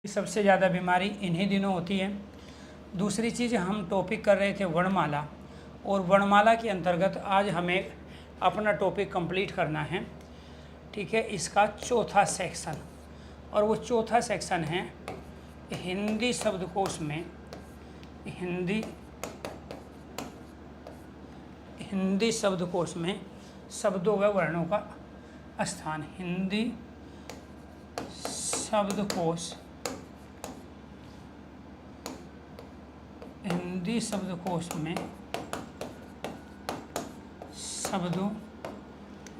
सबसे ज़्यादा बीमारी इन्हीं दिनों होती है। दूसरी चीज़, हम टॉपिक कर रहे थे वर्णमाला, और वर्णमाला के अंतर्गत आज हमें अपना टॉपिक कंप्लीट करना है। ठीक है, इसका चौथा सेक्शन, और वो चौथा सेक्शन है हिंदी शब्दकोश में हिंदी शब्दकोश में शब्दों व वर्णों का स्थान। हिंदी शब्दकोश में शब्दों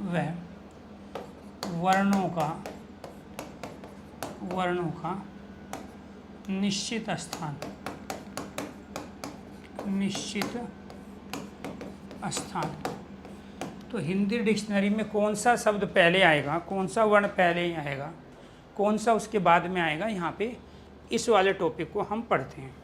व वर्णों का निश्चित स्थान। तो हिंदी डिक्शनरी में कौन सा शब्द पहले आएगा, कौन सा वर्ण पहले आएगा, कौन सा उसके बाद में आएगा, यहाँ पे इस वाले टॉपिक को हम पढ़ते हैं।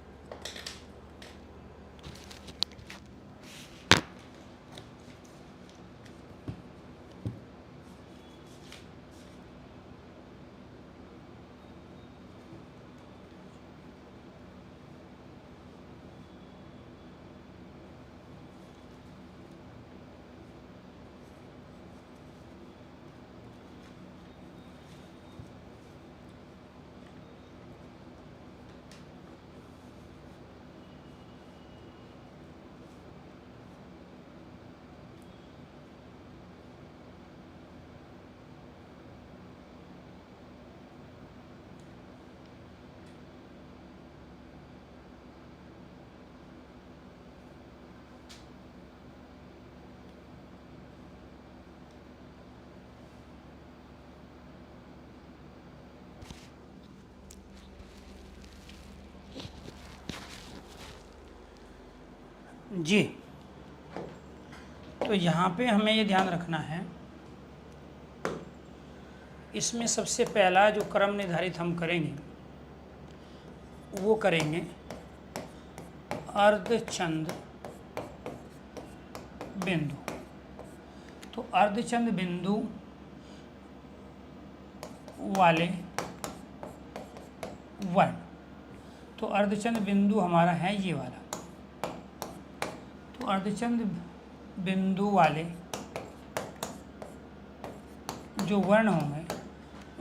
जी, तो यहाँ पे हमें ये ध्यान रखना है, इसमें सबसे पहला जो क्रम निर्धारित हम करेंगे वो करेंगे अर्धचंद बिंदु। तो अर्धचंद बिंदु वाले वर्ण, तो अर्धचंद बिंदु हमारा है ये वाला। तो अर्धचंद बिंदु वाले जो वर्ण होंगे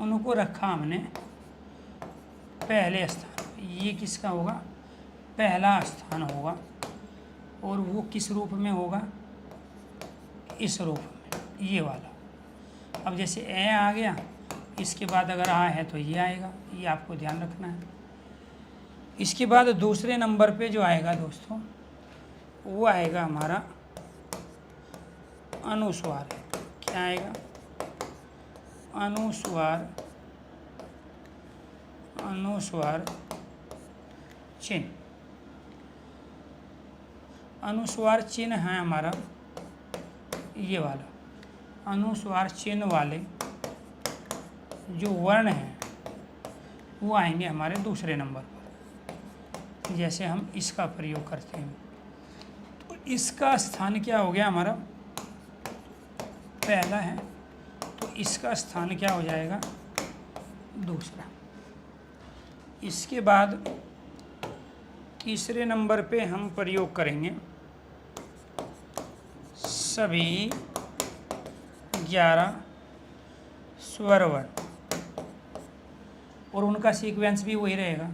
उनको रखा हमने पहले स्थान। ये किसका होगा? पहला स्थान होगा। और वो किस रूप में होगा? इस रूप में, ये वाला। अब जैसे ए आ गया, इसके बाद अगर आ है तो ये आएगा, ये आपको ध्यान रखना है। इसके बाद दूसरे नंबर पे जो आएगा दोस्तों, वो आएगा हमारा अनुस्वार। क्या आएगा? अनुस्वार चिन्ह। अनुस्वार चिन्ह है हमारा ये वाला। अनुस्वार चिन्ह वाले जो वर्ण हैं वो आएंगे हमारे दूसरे नंबर पर। जैसे हम इसका प्रयोग करते हैं, तो इसका स्थान क्या हो गया हमारा? पहला है, तो इसका स्थान क्या हो जाएगा? दूसरा। इसके बाद तीसरे नंबर पे हम प्रयोग करेंगे सभी 11 स्वर वर्ण, और उनका सीक्वेंस भी वही रहेगा,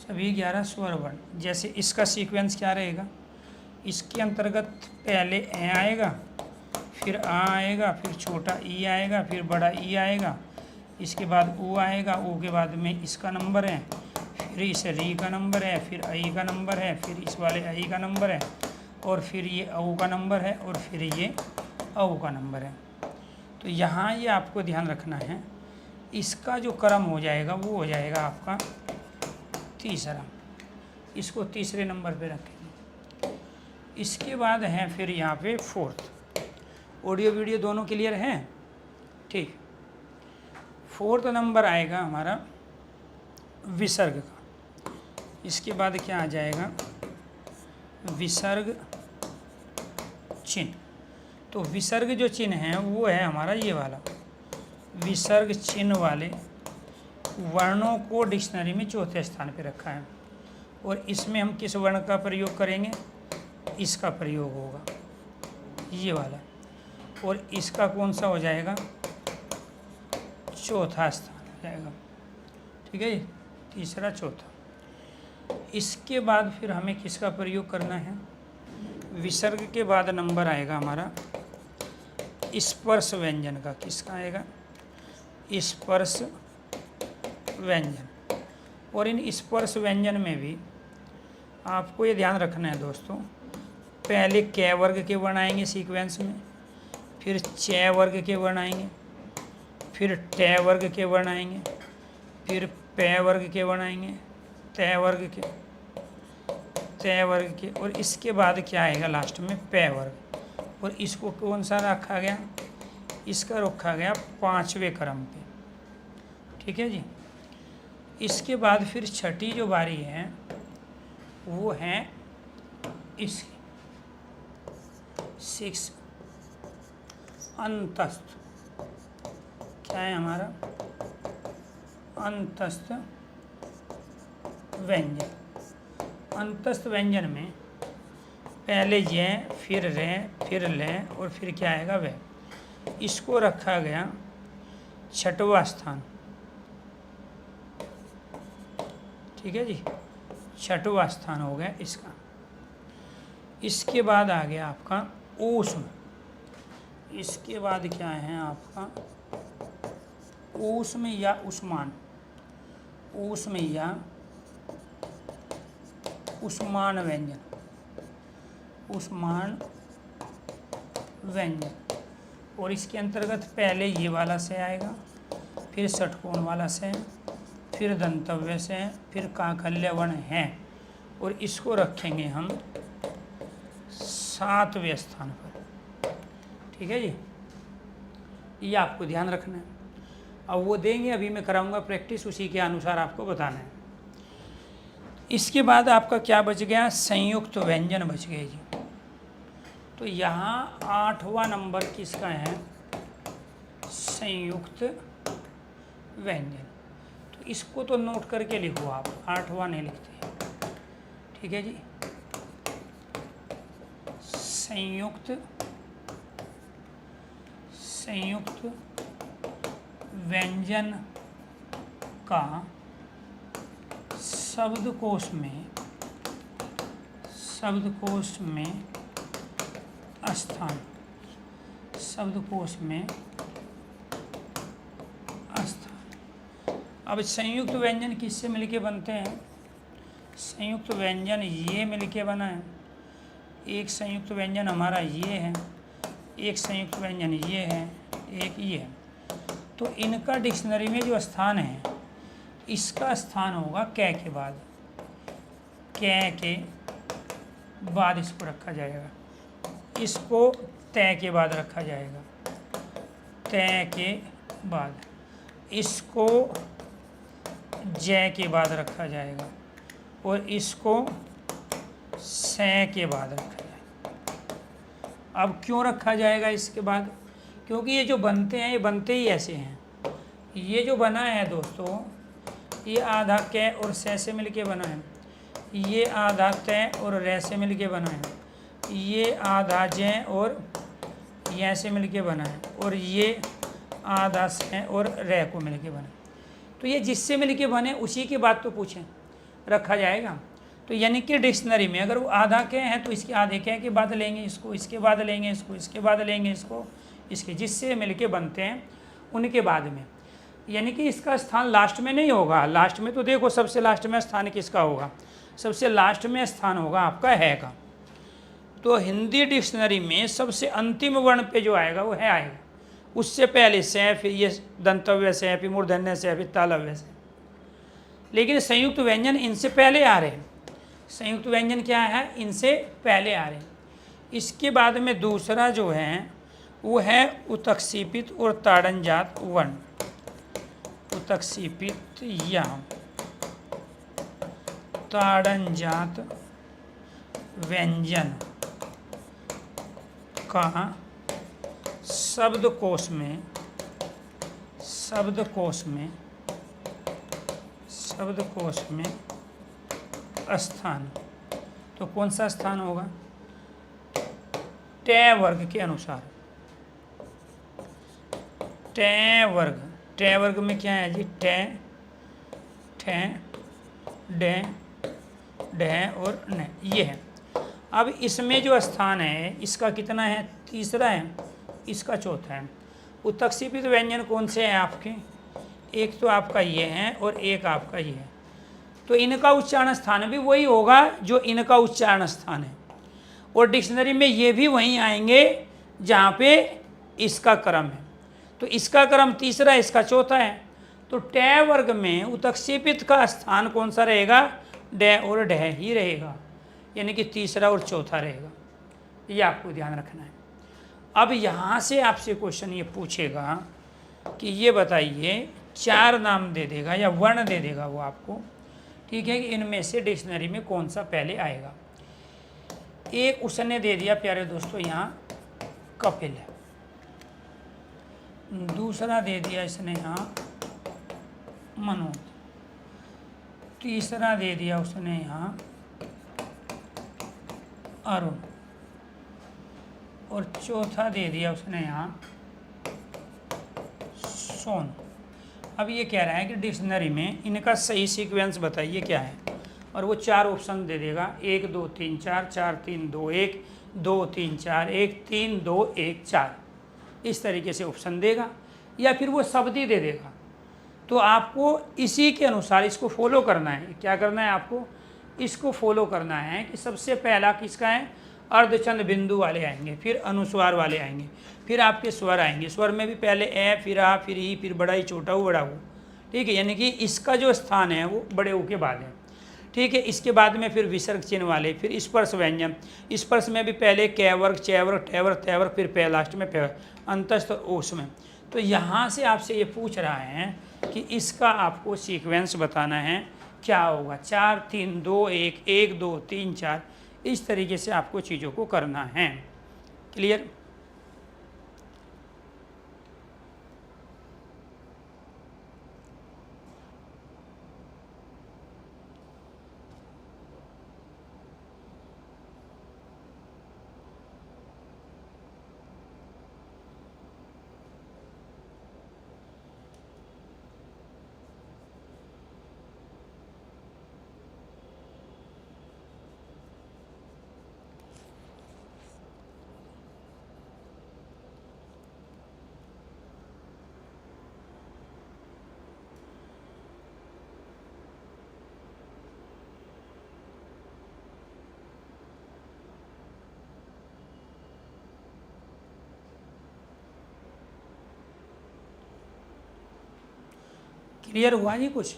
सभी 11 स्वर वर्ण। जैसे इसका सीक्वेंस क्या रहेगा? इसके अंतर्गत पहले ए आएगा, फिर आ आएगा, फिर छोटा ई आएगा, फिर बड़ा ई आएगा, इसके बाद ओ आएगा, ओ के बाद में इसका नंबर है, फिर इस री का नंबर है, फिर आई का नंबर है, फिर इस वाले आई का नंबर है, और फिर ये औ का नंबर है, और फिर ये औ का नंबर है। तो यहाँ ये आपको ध्यान रखना है, इसका जो क्रम हो जाएगा वो हो जाएगा आपका तीसरा। इसको तीसरे नंबर पे रखेंगे। इसके बाद है फिर यहाँ पे फोर्थ। ऑडियो वीडियो दोनों क्लियर हैं? ठीक। फोर्थ नंबर आएगा हमारा विसर्ग का। इसके बाद क्या आ जाएगा? विसर्ग चिन्ह। तो विसर्ग जो चिन्ह है वो है हमारा ये वाला। विसर्ग चिन्ह वाले वर्णों को डिक्शनरी में चौथे स्थान पर रखा है। और इसमें हम किस वर्ण का प्रयोग करेंगे? इसका प्रयोग होगा, ये वाला। और इसका कौन सा हो जाएगा? चौथा स्थान हो जाएगा। ठीक है जी, तीसरा चौथा। इसके बाद फिर हमें किसका प्रयोग करना है? विसर्ग के बाद नंबर आएगा हमारा स्पर्श व्यंजन का। किसका आएगा? स्पर्श व्यंजन। और इन स्पर्श व्यंजन में भी आपको ये ध्यान रखना है दोस्तों, पहले क वर्ग के वर्ण आएंगे सीक्वेंस में, फिर च वर्ग के वर्ण आएंगे, फिर ट वर्ग के वर्ण आएंगे, फिर प वर्ग के वर्ण आएंगे, त वर्ग के, और इसके बाद क्या आएगा लास्ट में? प वर्ग। और इसको कौन सा रखा गया? इसका रखा गया 5वें क्रम पे। ठीक है जी। इसके बाद फिर छठी जो बारी है वो है इसकी 6 अंतस्थ। क्या है हमारा? अंतस्थ व्यंजन। अंतस्थ व्यंजन में पहले य, फिर रे, फिर ले, और फिर क्या आएगा? वे। इसको रखा गया 6वां स्थान। ठीक है जी, 6वां स्थान हो गया इसका। इसके बाद आ गया आपका ऊष्म। इसके बाद क्या है आपका? ऊष्म या उष्मान। ऊष्म या उष्मान व्यंजन। उष्मान व्यंजन। और इसके अंतर्गत पहले ये वाला से आएगा, फिर षटकोण वाला से, फिर दंतव्य से, फिर काकल्य वर्ण है। और इसको रखेंगे हम 7वें स्थान पर। ठीक है जी, ये आपको ध्यान रखना है। अब वो देंगे, अभी मैं कराऊंगा प्रैक्टिस, उसी के अनुसार आपको बताना है। इसके बाद आपका क्या बच गया? संयुक्त व्यंजन बच गए जी। तो यहाँ 8वां नंबर किसका है? संयुक्त व्यंजन। तो इसको तो नोट करके लिखो आप, 8वां नहीं लिखते। ठीक है जी, संयुक्त व्यंजन का शब्दकोश में स्थान। शब्दकोश में स्थान। अब संयुक्त व्यंजन किससे मिलके बनते हैं? संयुक्त व्यंजन ये मिलके बना है। एक संयुक्त व्यंजन हमारा ये है, एक संयुक्त व्यंजन ये है, एक ये है। तो इनका डिक्शनरी में जो स्थान है, इसका स्थान होगा कै के बाद। कै के बाद इसको रखा जाएगा, इसको तय के बाद रखा जाएगा, तय के बाद इसको जय के बाद रखा जाएगा, और इसको से के बाद रखा जाएगा। अब क्यों रखा जाएगा इसके बाद? क्योंकि ये जो बनते हैं, ये बनते ही ऐसे हैं। ये जो बना है दोस्तों, ये आधा कै और से मिलके बना है, ये आधा तय और रे से मिलके बना है, ये आधा जय और ये से मिलके बना है, और ये आधा से और रे को मिलके बना है। तो ये जिससे मिलके बने उसी की बात तो पूछें, रखा जाएगा। तो यानी कि डिक्शनरी में अगर वो आधा कै है तो इसके आधे कै के बाद लेंगे इसको, इसके बाद लेंगे इसको, इसके बाद लेंगे इसको, इसके जिससे मिलके बनते हैं उनके बाद में। यानी कि इसका स्थान लास्ट में नहीं होगा। लास्ट में तो देखो, सबसे लास्ट में स्थान किसका होगा? सबसे लास्ट में स्थान होगा आपका है का। तो हिंदी डिक्शनरी में सबसे अंतिम वर्ण पे जो आएगा वो है आएगा। उससे पहले से, फिर ये दंतव्य से, फिर मूर्धन्य से, फिर तालव्य से। लेकिन संयुक्त व्यंजन इनसे पहले आ रहे हैं। संयुक्त व्यंजन क्या है? इनसे पहले आ रहे हैं। इसके बाद में दूसरा जो है वो है उत्क्षेपित और ताड़नजात वर्ण। उत्क्षेपित या ताड़नजात व्यंजन का शब्दकोश में शब्दकोश में स्थान, तो कौन सा स्थान होगा? टे वर्ग के अनुसार। टे वर्ग, टे वर्ग में क्या है जी? टे, ठे, डे, डे और न, ये है। अब इसमें जो स्थान है इसका कितना है? तीसरा है, इसका चौथा है। उत्क्षेपित व्यंजन कौन से हैं आपके? एक तो आपका ये है और एक आपका ये है। तो इनका उच्चारण स्थान भी वही होगा जो इनका उच्चारण स्थान है, और डिक्शनरी में ये भी वहीं आएंगे जहाँ पे इसका क्रम है। तो इसका क्रम तीसरा, इसका चौथा है। तो टे वर्ग में उत्क्षेपित का स्थान कौन सा रहेगा? डे और डे ही रहेगा, यानी कि तीसरा और चौथा रहेगा। ये आपको ध्यान रखना है। अब यहाँ से आपसे क्वेश्चन ये पूछेगा कि ये बताइए, चार नाम दे देगा या वर्ण दे देगा वो आपको, ठीक है, कि इनमें से डिक्शनरी में कौन सा पहले आएगा। एक उसने दे दिया प्यारे दोस्तों यहाँ कपिल, दूसरा दे दिया इसने यहाँ मनोज, तीसरा दे दिया उसने यहाँ अरुण, और चौथा दे दिया उसने यहाँ सोनू। अब ये कह रहा है कि डिक्शनरी में इनका सही सीक्वेंस बताइए क्या है, और वो चार ऑप्शन दे देगा, 1 2 3 4, 4 3 2 1, 2 3 4 1, 3 2 1 4, इस तरीके से ऑप्शन देगा, या फिर वो शब्द ही दे देगा। तो आपको इसी के अनुसार इसको फॉलो करना है। क्या करना है आपको? इसको फॉलो करना है कि सबसे पहला किसका है? अर्धचंद बिंदु वाले आएंगे, फिर अनुस्वार वाले आएंगे, फिर आपके स्वर आएंगे। स्वर में भी पहले ए, फिर आ, फिर ई, फिर बड़ा ई, छोटा ऊ, बड़ा ऊ, ठीक है, यानी कि इसका जो स्थान है वो बड़े ऊ के बाद है, ठीक है। इसके बाद में फिर विसर्ग चिन्ह वाले, फिर स्पर्श व्यंजन, स्पर्श में भी पहले कै वर्ग, चै वर्ग, ठे वर्ग, तै वर्ग, फिर पे, लास्ट में पे, अंतस्थ ओस में। तो यहाँ से आपसे ये पूछ रहा है कि इसका आपको सीक्वेंस बताना है क्या होगा। 4 3 2 1, 1 2 3 4, इस तरीके से आपको चीज़ों को करना है। क्लियर? क्लियर हुआ जी? कुछ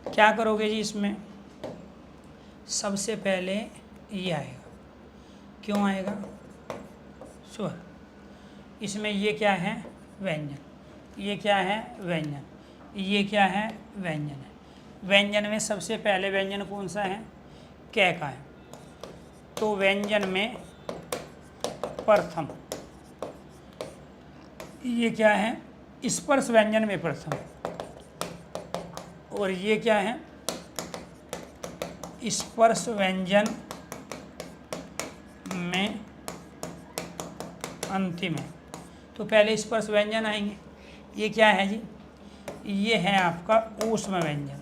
क्या करोगे जी इसमें? सबसे पहले ये आएगा, क्यों आएगा? स्वर। इसमें ये क्या है? व्यंजन। ये क्या है? व्यंजन। ये क्या है? व्यंजन है। व्यंजन में सबसे पहले व्यंजन कौन सा है? कै का है। तो व्यंजन में प्रथम ये क्या है? स्पर्श व्यंजन में प्रथम, और ये क्या है? स्पर्श व्यंजन में अंतिम है। तो पहले स्पर्श व्यंजन आएंगे। ये क्या है जी? ये है आपका ऊष्म व्यंजन।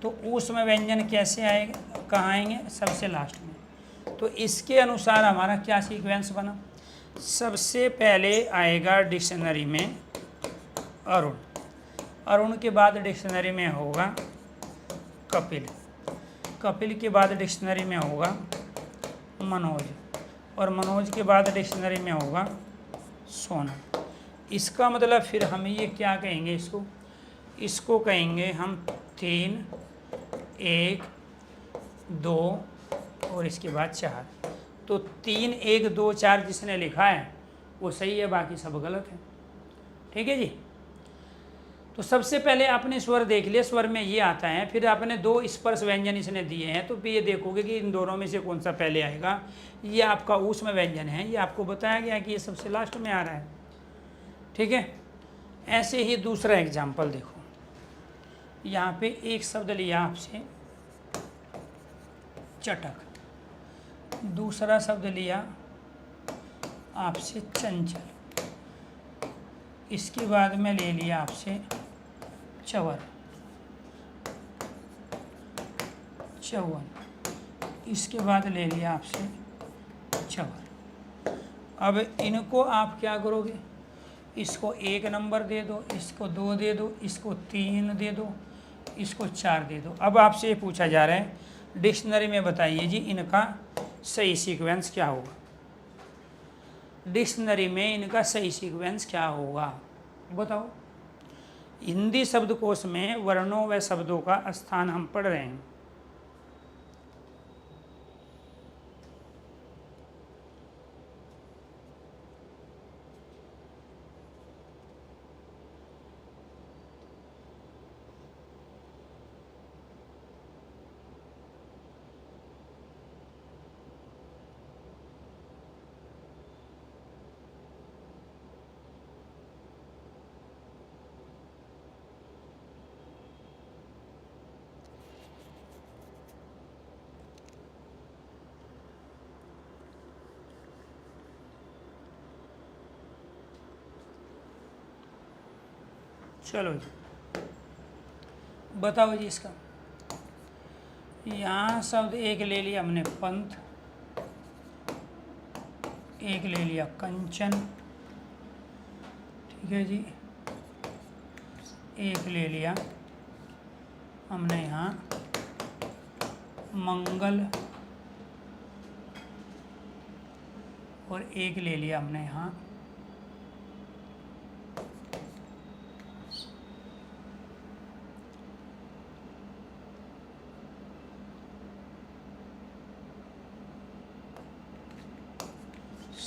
तो ऊष्म व्यंजन कैसे आएगा, कहाँ आएंगे? सबसे लास्ट में। तो इसके अनुसार हमारा क्या सीक्वेंस बना? सबसे पहले आएगा डिक्शनरी में अरुण, अरुण के बाद डिक्शनरी में होगा कपिल, कपिल के बाद डिक्शनरी में होगा मनोज, और मनोज के बाद डिक्शनरी में होगा सोनू। इसका मतलब फिर हम ये क्या कहेंगे? इसको कहेंगे हम 3 1 2 और इसके बाद 4। तो 3 1 2 4 जिसने लिखा है वो सही है, बाकी सब गलत है। ठीक है जी। तो सबसे पहले आपने स्वर देख लिया, स्वर में ये आता है, फिर आपने 2 स्पर्श व्यंजन इसने दिए हैं, तो फिर ये देखोगे कि इन दोनों में से कौन सा पहले आएगा। ये आपका ऊष्म व्यंजन है, ये आपको बताया गया कि ये सबसे लास्ट में आ रहा है। ठीक है। ऐसे ही दूसरा एग्जाम्पल देखो, यहाँ पे एक शब्द लिया आपसे चटक, दूसरा शब्द लिया आपसे चंचल, इसके बाद में ले लिया आपसे चवर, चौवन, इसके बाद ले लिया आपसे चवर। अब इनको आप क्या करोगे, इसको 1 नंबर दे दो, इसको 2 दे दो, इसको 3 दे दो, इसको 4 दे दो। अब आपसे ये पूछा जा रहा है डिक्शनरी में बताइए जी इनका सही सीक्वेंस क्या होगा। डिक्शनरी में इनका सही सीक्वेंस क्या होगा बताओ। हिंदी शब्दकोश में वर्णों व शब्दों का स्थान हम पढ़ रहे हैं। चलो जी बताओ जी इसका। यहाँ शब्द एक ले लिया हमने पंथ, एक ले लिया कंचन, ठीक है जी, एक ले लिया हमने यहाँ मंगल, और एक ले लिया हमने यहाँ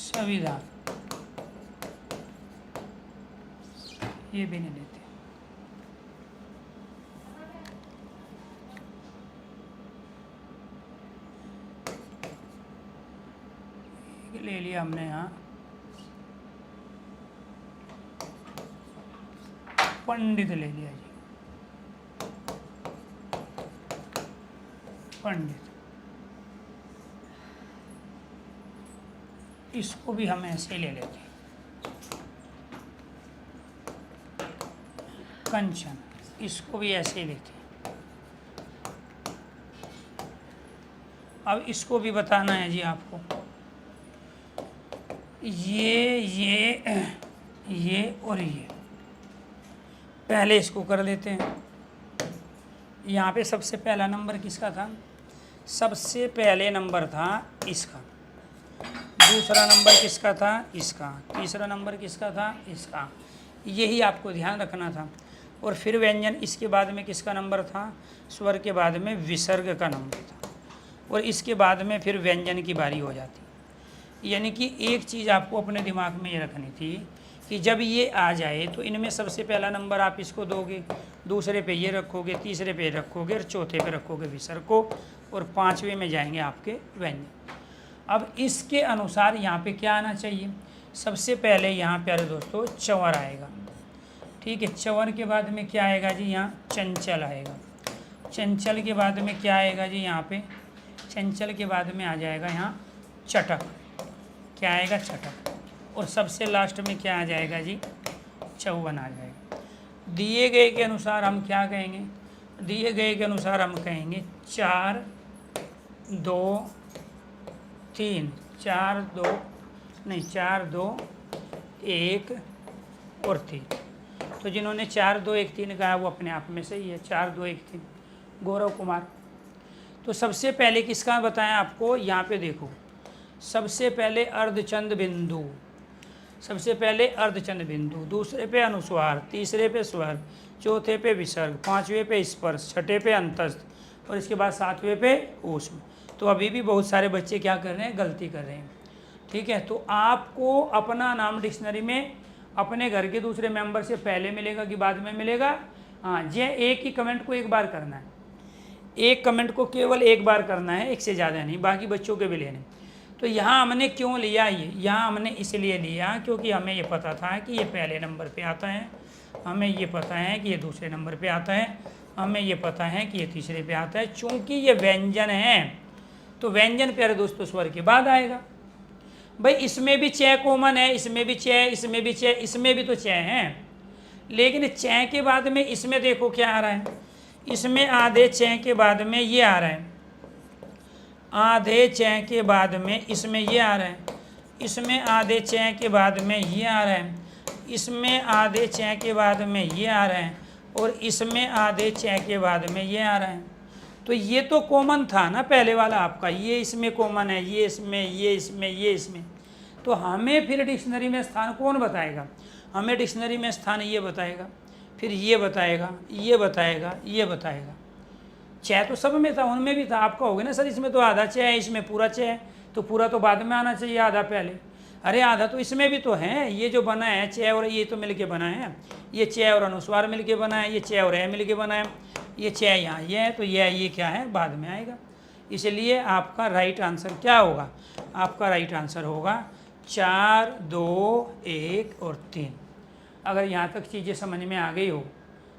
संविधान। ये भी नहीं लेते। ले लिया हमने यहाँ पंडित, ले लिया जी पंडित। इसको भी हम ऐसे ले लेते हैं कंचन, इसको भी ऐसे ही लेते हैं। अब इसको भी बताना है जी आपको। ये और ये पहले इसको कर लेते हैं। यहाँ पे सबसे पहला नंबर किसका था, सबसे पहले नंबर था इसका, दूसरा नंबर किसका था इसका, तीसरा नंबर किसका था इसका, यही आपको ध्यान रखना था। और फिर व्यंजन इसके बाद में किसका नंबर था, स्वर के बाद में विसर्ग का नंबर था, और इसके बाद में फिर व्यंजन की बारी हो जाती। यानी कि एक चीज़ आपको अपने दिमाग में ये रखनी थी कि जब ये आ जाए तो इनमें सबसे पहला नंबर आप इसको दोगे, दूसरे पे ये रखोगे, तीसरे पे रखोगे, और चौथे पे रखोगे विसर्ग को, और पाँचवें में जाएंगे आपके व्यंजन। अब इसके अनुसार यहाँ पे क्या आना चाहिए, सबसे पहले यहाँ प्यारे दोस्तों चंवर आएगा, ठीक है। चंवर के बाद में क्या आएगा जी, यहाँ चंचल आएगा। चंचल के बाद में क्या आएगा जी, यहाँ पे चंचल के बाद में आ जाएगा यहाँ चटक, क्या आएगा चटक, और सबसे लास्ट में क्या आ जाएगा जी, चौवन आ जाएगा। दिए गए के अनुसार हम क्या कहेंगे, दिए गए के अनुसार हम कहेंगे 4 2 3, 4 2 नहीं 4 2 1 और 3। तो जिन्होंने 4 2 1 3 कहा वो अपने आप में सही है, 4 2 1 3 गौरव कुमार। तो सबसे पहले किसका बताया आपको, यहाँ पे देखो, सबसे पहले अर्धचंद बिंदु, सबसे पहले अर्धचंद बिंदु, दूसरे पे अनुस्वार, तीसरे पे स्वर, चौथे पे विसर्ग, पाँचवें पे स्पर्श, छठे पे अंतस्थ, और इसके बाद सातवें पे ऊष्म। तो अभी भी बहुत सारे बच्चे क्या कर रहे हैं, गलती कर रहे हैं, ठीक है। तो आपको अपना नाम डिक्शनरी में अपने घर के दूसरे मेंबर से पहले मिलेगा कि बाद में मिलेगा, हाँ, ये एक ही कमेंट को एक बार करना है, एक कमेंट को केवल एक बार करना है, एक से ज़्यादा नहीं, बाकी बच्चों के भी लेने। तो यहाँ हमने क्यों लिया ये, यहाँ हमने इसलिए लिया क्योंकि हमें ये पता था कि ये पहले नंबर पे आता है, हमें ये पता है कि ये दूसरे नंबर पे आता है, हमें ये पता है कि ये तीसरे पे आता है। चूंकि ये व्यंजन है तो व्यंजन प्यारे दोस्तों स्वर के बाद आएगा। भाई इसमें भी च कॉमन है, इसमें भी च, इसमें भी च, इसमें भी तो च है, लेकिन च के बाद में इसमें देखो क्या आ रहा है, इसमें आधे च के बाद में ये आ रहा है, आधे च के बाद में इसमें ये आ रहा है, इसमें आधे च के बाद में ये आ रहा है, इसमें आधे च के बाद में ये आ रहा है, और इसमें आधे च के बाद में ये आ रहा है। तो ये तो कॉमन था ना पहले वाला आपका, ये इसमें कॉमन है, ये इसमें, ये इसमें, ये इसमें। तो हमें फिर डिक्शनरी में स्थान कौन बताएगा? हमें डिक्शनरी में स्थान ये बताएगा, फिर ये बताएगा, ये बताएगा, ये बताएगा। च तो सब में था, उनमें भी था। आपका हो गया ना सर इसमें तो आधा च है, इसमें पूरा च है, तो पूरा तो बाद में आना चाहिए, आधा पहले। अरे आधा तो इसमें भी तो है, ये जो बना है च और ये तो मिलके बना है, ये च और अनुस्वार मिलके बना है, ये च और ए मिलके बना है, ये च यहाँ ये है, तो ये क्या है बाद में आएगा। इसलिए आपका राइट आंसर क्या होगा? आपका राइट आंसर होगा 4, 2, 1 और 3। अगर यहाँ तक चीज़ें समझ में आ गई हो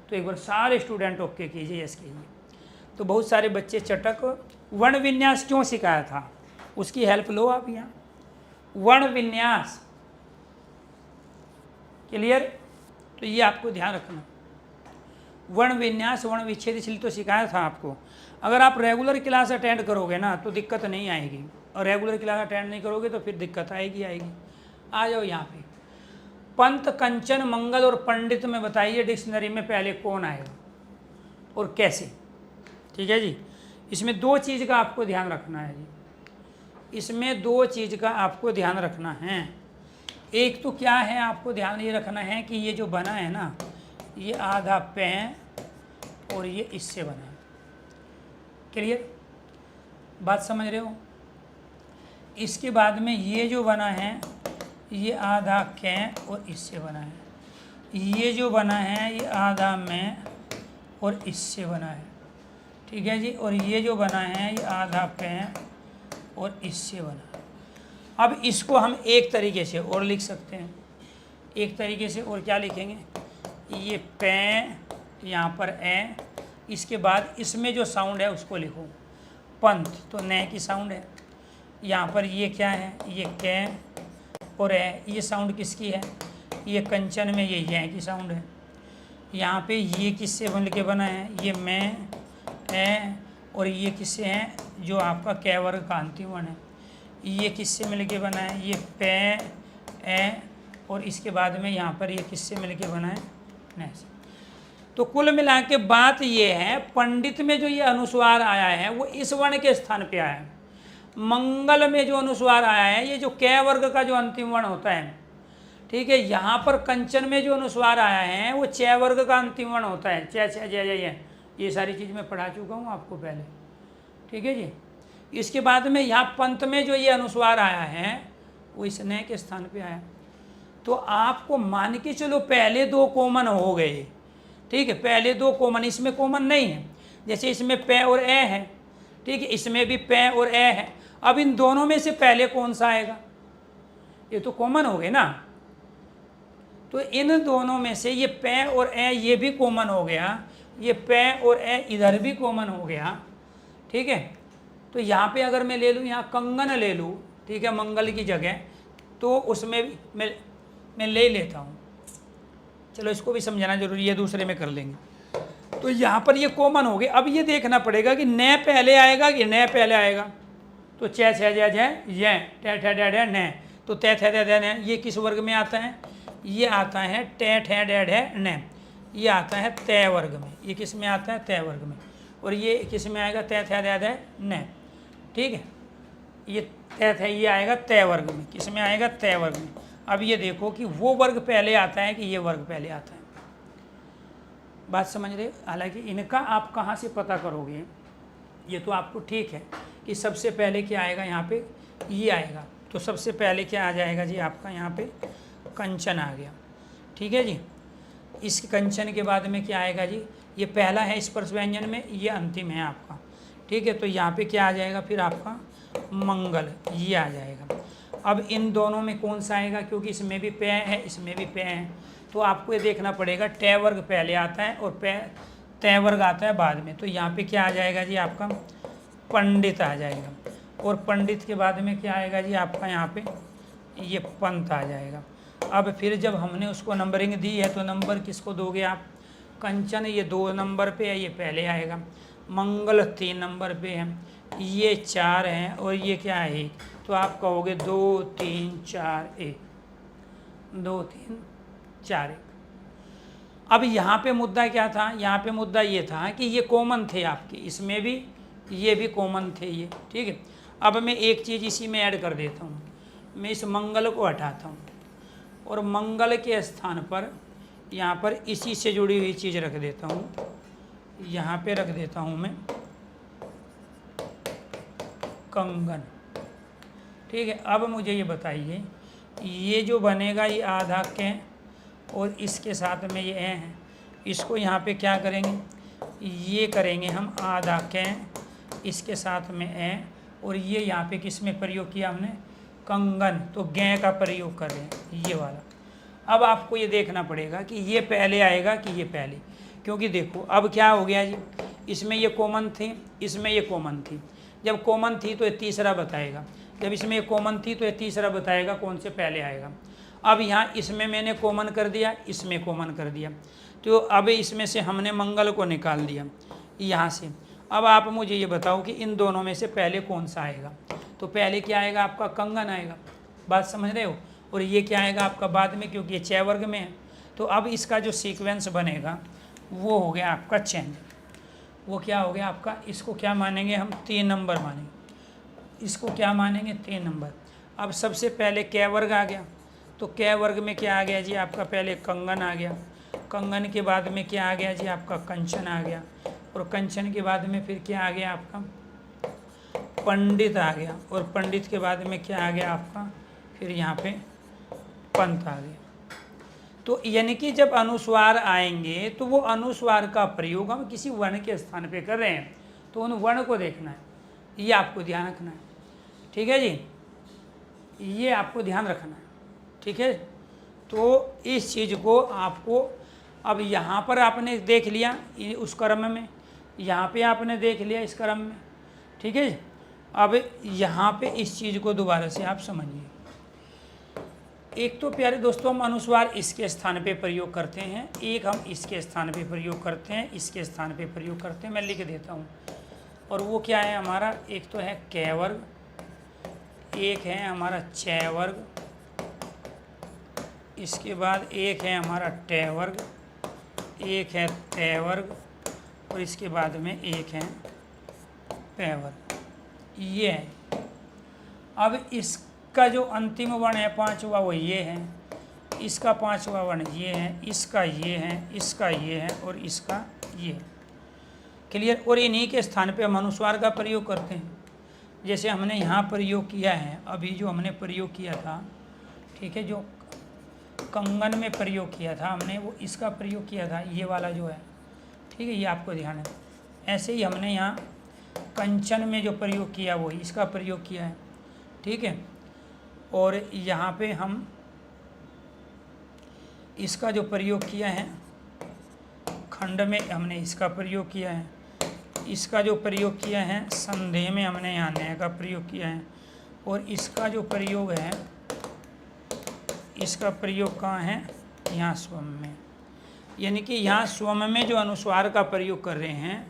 तो एक बार सारे स्टूडेंट ओके कीजिए, यस कीजिए। तो बहुत सारे बच्चे चटक वर्ण विन्यास क्यों सिखाया था उसकी हेल्प लो आप यहाँ। वर्ण विन्यास क्लियर? तो ये आपको ध्यान रखना, वर्ण विन्यास वर्ण विच्छेद इसलिए तो सिखाया था आपको। अगर आप रेगुलर क्लास अटेंड करोगे ना तो दिक्कत नहीं आएगी, और रेगुलर क्लास अटेंड नहीं करोगे तो फिर दिक्कत आएगी। आ जाओ यहाँ पे, पंत, कंचन, मंगल और पंडित में बताइए डिक्शनरी में पहले कौन आएगा और कैसे। ठीक है जी, इसमें 2 चीज़ का आपको ध्यान रखना है जी, इसमें 2 चीज़ का आपको ध्यान रखना है। एक तो क्या है, आपको ध्यान ये रखना है कि ये जो बना है ना, ये आधा पैं और ये इससे बना है। क्लियर? बात समझ रहे हो? इसके बाद में ये जो बना है ये आधा कै और इससे बना है, ये जो बना है ये आधा मैं और इससे बना है। ठीक है जी, और ये जो बना है ये आधा पैं और इससे बना है। अब इसको हम एक तरीके से और लिख सकते हैं, एक तरीके से और क्या लिखेंगे, ये पैं यहाँ पर ए, इसके बाद इसमें जो साउंड है उसको लिखो पंथ, तो न की साउंड है। यहाँ पर ये क्या है, ये कै और ए, ये साउंड किसकी है, ये कंचन में ये है की साउंड है। यहाँ पे ये किससे बन के बना है, ये मैं ए, और ये किससे है, जो आपका कै वर्ग का अंतिम वर्ण है। ये किससे मिलके बना है, ये पै ए, और इसके बाद में यहाँ पर ये किससे मिलके बना है, न से। तो कुल मिला के बात ये है, पंडित में जो ये अनुस्वार आया है वो इस वर्ण के स्थान पे आया है। मंगल में जो अनुस्वार आया है, ये जो कै वर्ग का जो अंतिम वर्ण होता है, ठीक है। यहाँ पर कंचन में जो अनुस्वार आया है वो च वर्ग का अंतिम वर्ण होता है, च छ ज ये सारी चीज़ मैं पढ़ा चुका हूँ आपको पहले। ठीक है जी। इसके बाद में यहाँ पंत में जो ये अनुस्वार आया है वो इस न के स्थान पे आया। तो आपको मान के चलो पहले 2 कॉमन हो गए, ठीक है, पहले 2 कॉमन, इसमें कॉमन नहीं है। जैसे इसमें पै और ए है, ठीक है, इसमें भी पै और ए है। अब इन दोनों में से पहले कौन सा आएगा, ये तो कॉमन हो गए ना। तो इन दोनों में से ये पै और ए ये भी कॉमन हो गया, ये पै और ए इधर भी कॉमन हो गया। ठीक है, तो यहाँ पे अगर मैं ले लूँ, यहाँ कंगन ले लूँ, ठीक है, मंगल की जगह, तो उसमें भी मैं ले लेता हूँ। चलो इसको भी समझाना जरूरी है, दूसरे में कर लेंगे। तो यहाँ पर ये कॉमन हो गए। अब ये देखना पड़ेगा कि न पहले आएगा कि न पहले आएगा। तो च छ ज य ट ठ ड ढ न, तो त थ द ध न ये किस वर्ग में आता है, ये आता है ट ठ ड ढ न, ये आता है तय वर्ग में। ये किस में आता है, तय वर्ग में। और ये किस में आएगा, त थ द ध न। ठीक है, ये त थ ये आएगा तय वर्ग में। किस में आएगा, तय वर्ग में। अब ये देखो कि वो वर्ग पहले आता है कि ये वर्ग पहले आता है। बात समझ रहे हो? हालांकि इनका आप कहाँ से पता करोगे, ये तो आपको ठीक है कि सबसे पहले क्या आएगा, यहाँ पे ये आएगा। तो सबसे पहले क्या आ जाएगा जी, आपका यहाँ पे कंचन आ गया। ठीक है जी। इस कंचन के बाद में क्या आएगा जी, ये पहला है स्पर्श व्यंजन में, ये अंतिम है आपका। ठीक है, तो यहाँ पे क्या आ जाएगा फिर आपका मंगल, ये आ जाएगा। अब इन दोनों में कौन सा आएगा, क्योंकि इसमें भी पै है, इसमें भी पै है, तो आपको ये देखना पड़ेगा ट वर्ग पहले आता है और पै तय वर्ग आता है बाद में, तो यहाँ पे क्या आ जाएगा जी आपका पंडित आ जाएगा, और पंडित के बाद में क्या आएगा जी आपका यहाँ पे ये पंत आ जाएगा। अब फिर जब हमने उसको नंबरिंग दी है तो नंबर किसको दोगे आप? कंचन ये 2 नंबर पे है, ये पहले आएगा। मंगल 3 नंबर पे है, ये 4 हैं, और ये क्या है 1, तो आप कहोगे 2 3 4 1, 2 3 4 1। अब यहाँ पे मुद्दा क्या था? यहाँ पे मुद्दा ये था कि ये कॉमन थे आपके, इसमें भी ये भी कॉमन थे ये, ठीक है। अब मैं एक चीज़ इसी में ऐड कर देता हूँ, मैं इस मंगल को हटाता हूँ और मंगल के स्थान पर यहाँ पर इसी से जुड़ी हुई चीज़ रख देता हूँ, यहाँ पे रख देता हूँ मैं कंगन, ठीक है। अब मुझे ये बताइए, ये जो बनेगा ये आधा कै और इसके साथ में ये ए है, इसको यहाँ पे क्या करेंगे? ये करेंगे हम आधा कै, इसके साथ में ए, और ये यहाँ पे किस में प्रयोग किया हमने? कंगन, तो गै का प्रयोग कर रहे हैं ये वाला। अब आपको ये देखना पड़ेगा कि ये पहले आएगा कि ये पहले, क्योंकि देखो अब क्या हो गया जी, इसमें ये कॉमन थी, इसमें ये कॉमन थी। जब कॉमन थी तो ये तीसरा बताएगा, जब इसमें ये कॉमन थी तो ये तीसरा बताएगा कौन से पहले आएगा। अब यहाँ इसमें मैंने कॉमन कर दिया, इसमें कॉमन कर दिया, तो अब इसमें से हमने मंगल को निकाल दिया यहाँ से। अब आप मुझे ये बताओ कि इन दोनों में से पहले कौन सा आएगा? तो पहले क्या आएगा आपका? कंगन आएगा, बात समझ रहे हो। और ये क्या आएगा आपका बाद में, क्योंकि ये चय वर्ग में है। तो अब इसका जो सीक्वेंस बनेगा वो हो गया आपका चेंज। वो क्या हो गया आपका? इसको क्या मानेंगे हम? 3 नंबर मानेंगे। इसको क्या मानेंगे? 3 नंबर। अब सबसे पहले कै वर्ग आ गया, तो कै वर्ग में क्या आ गया जी आपका? पहले कंगन आ गया, कंगन के बाद में क्या आ गया जी आपका? कंचन आ गया, और कंचन के बाद में फिर क्या आ गया आपका? पंडित आ गया, और पंडित के बाद में क्या आ गया आपका? फिर यहाँ पे पंत आ गया। तो यानी कि जब अनुस्वार आएंगे तो वो अनुस्वार का प्रयोग हम किसी वर्ण के स्थान पे कर रहे हैं, तो उन वर्ण को देखना है, ये आपको ध्यान रखना है, ठीक है जी, ये आपको ध्यान रखना है, ठीक है। तो इस चीज़ को आपको, अब यहाँ पर आपने देख लिया उस क्रम में, यहाँ पे आपने देख लिया इस क्रम में, ठीक है। अब यहाँ पे इस चीज़ को दोबारा से आप समझिए। एक तो प्यारे दोस्तों हम अनुस्वार इसके स्थान पे प्रयोग करते हैं, एक हम इसके स्थान पे प्रयोग करते हैं, इसके स्थान पे प्रयोग करते हैं। मैं लिख देता हूँ, और वो क्या है हमारा? एक तो है कै वर्ग, एक है हमारा चय वर्ग, इसके बाद एक है हमारा टय वर्ग, एक है तय वर्ग, और इसके बाद में एक है पै वर्ग, ये है। अब इसका जो अंतिम वर्ण है 5वां वो ये है, इसका 5वां वर्ण ये है, इसका ये है, इसका ये है, और इसका ये है। क्लियर। और इन्हीं के स्थान पे हम अनुस्वार का प्रयोग करते हैं, जैसे हमने यहाँ प्रयोग किया है, अभी जो हमने प्रयोग किया था, ठीक है, जो कंगन में प्रयोग किया था हमने, वो इसका प्रयोग किया था, ये वाला जो है, ठीक है, ये आपको ध्यान है। ऐसे ही हमने यहाँ कंचन में जो प्रयोग किया वो इसका प्रयोग किया है, ठीक है। और यहाँ पे हम इसका जो प्रयोग किया है खंड में हमने इसका प्रयोग किया है, इसका जो प्रयोग किया है संदेह में हमने यहाँ नय का प्रयोग किया है, और इसका जो प्रयोग है, इसका प्रयोग कहाँ है? यहाँ स्वम में। यानी कि यहाँ स्वम में जो अनुस्वार का प्रयोग कर रहे हैं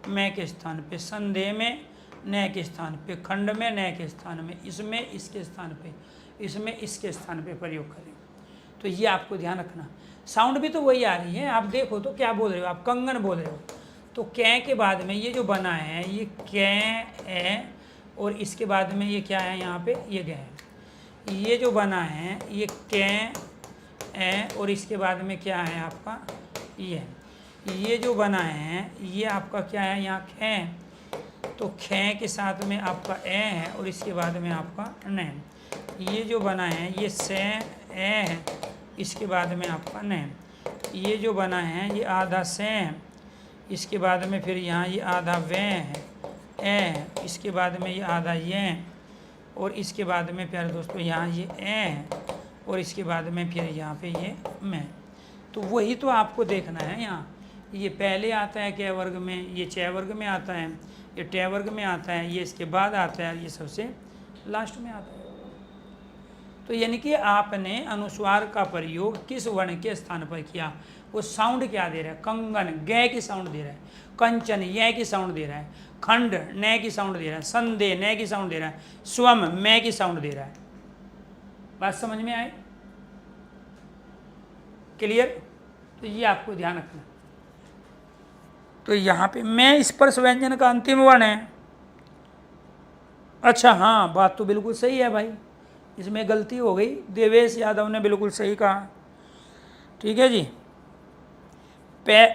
मैं के स्थान पे, संदेह में नय के स्थान पे, खंड में नय के स्थान में, इसमें इसके स्थान पे, इसमें इसके स्थान पे प्रयोग करें। तो ये आपको ध्यान रखना। साउंड भी तो वही आ रही है, आप देखो तो क्या बोल रहे हो? आप कंगन बोल रहे हो। तो कै के बाद में ये जो बना है ये कै है, और इसके बाद में ये क्या है यहाँ पे? ये गै है। ये जो बना है ये कै है, और इसके बाद में क्या है आपका? ये है। ये जो बना है ये आपका क्या है? यहाँ खे, तो खे के साथ में आपका ए है, और इसके बाद में आपका न। ये जो बना है ये से ए है, इसके बाद में आपका न। ये जो बना है ये आधा से है, इसके बाद में फिर यहाँ ये आधा वे है, ए है, इसके बाद में ये आधा ये है, और इसके बाद में प्यारे दोस्तों यहाँ ये ए है, और इसके बाद में फिर यहाँ पे ये मैं। तो वही तो आपको देखना है यहाँ, ये पहले आता है कै वर्ग में, ये च वर्ग में आता है, ये ट वर्ग में आता है, ये इसके बाद आता है, ये सबसे लास्ट में आता है। तो यानी कि आपने अनुस्वार का प्रयोग किस वर्ण के स्थान पर किया, वो साउंड क्या दे रहा है, कंगन ग की साउंड दे रहा है, कंचन य की साउंड दे रहा है, खंड न की साउंड दे रहा है, संदेह न की साउंड दे रहा है, स्वम मैं की साउंड दे रहा है। बात समझ में आए? क्लियर? तो ये आपको ध्यान रखना। तो यहाँ पे मैं स्पर्श व्यंजन का अंतिम वर्ण है। अच्छा हाँ, बात तो बिल्कुल सही है भाई, इसमें गलती हो गई, देवेश यादव ने बिल्कुल सही कहा। ठीक है जी, पे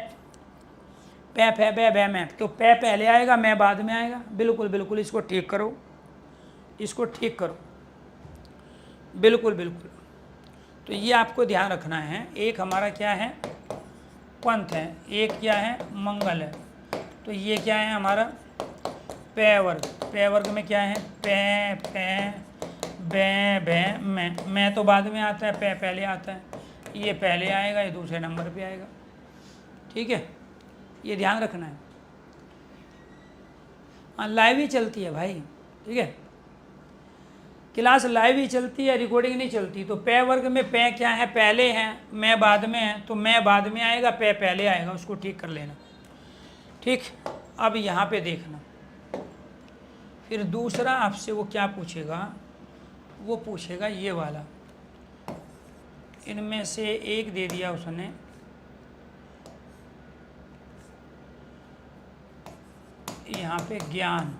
पे फे बे बे मैं, तो पे पहले आएगा, मैं बाद में आएगा। बिल्कुल बिल्कुल, इसको ठीक करो, इसको ठीक करो, बिल्कुल बिल्कुल। तो ये आपको ध्यान रखना है। एक हमारा क्या है, पंथ है, एक क्या है, मंगल है। तो ये क्या है हमारा पे वर्ग। पे वर्ग में क्या है, पे पे बे बे मैं तो बाद में आता है, पे पहले आता है। ये पहले आएगा, ये दूसरे नंबर पे आएगा। ठीक है, ये ध्यान रखना है। हाँ, लाइव ही चलती है भाई। ठीक है, क्लास लाइव ही चलती है, रिकॉर्डिंग नहीं चलती। तो पे वर्ग में पे क्या है, पहले है, मैं बाद में है, तो मैं बाद में आएगा, पे पहले आएगा, उसको ठीक कर लेना। ठीक, अब यहाँ पे देखना, फिर दूसरा आपसे वो क्या पूछेगा, वो पूछेगा ये वाला, इनमें से एक दे दिया उसने, यहाँ पे ज्ञान,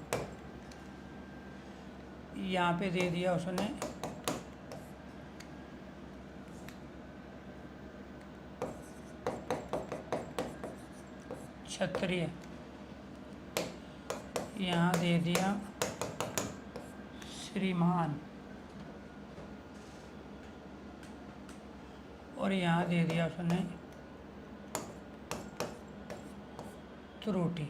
यहाँ पे दे दिया उसने क्षत्रिय, यहाँ दे दिया श्रीमान, और यहाँ दे दिया उसने त्रुटि।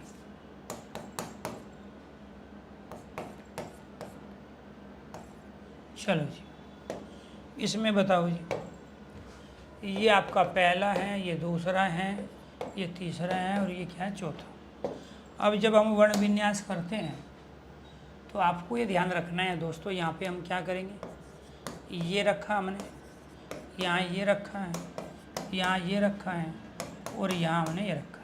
चलो जी, इसमें बताओ जी, ये आपका पहला है, ये दूसरा है, ये तीसरा है, और ये क्या है, चौथा। अब जब हम वर्ण विन्यास करते हैं तो आपको ये ध्यान रखना है दोस्तों, यहाँ पे हम क्या करेंगे, ये रखा हमने, यहाँ ये रखा है, यहाँ ये रखा है, और यहाँ हमने ये रखा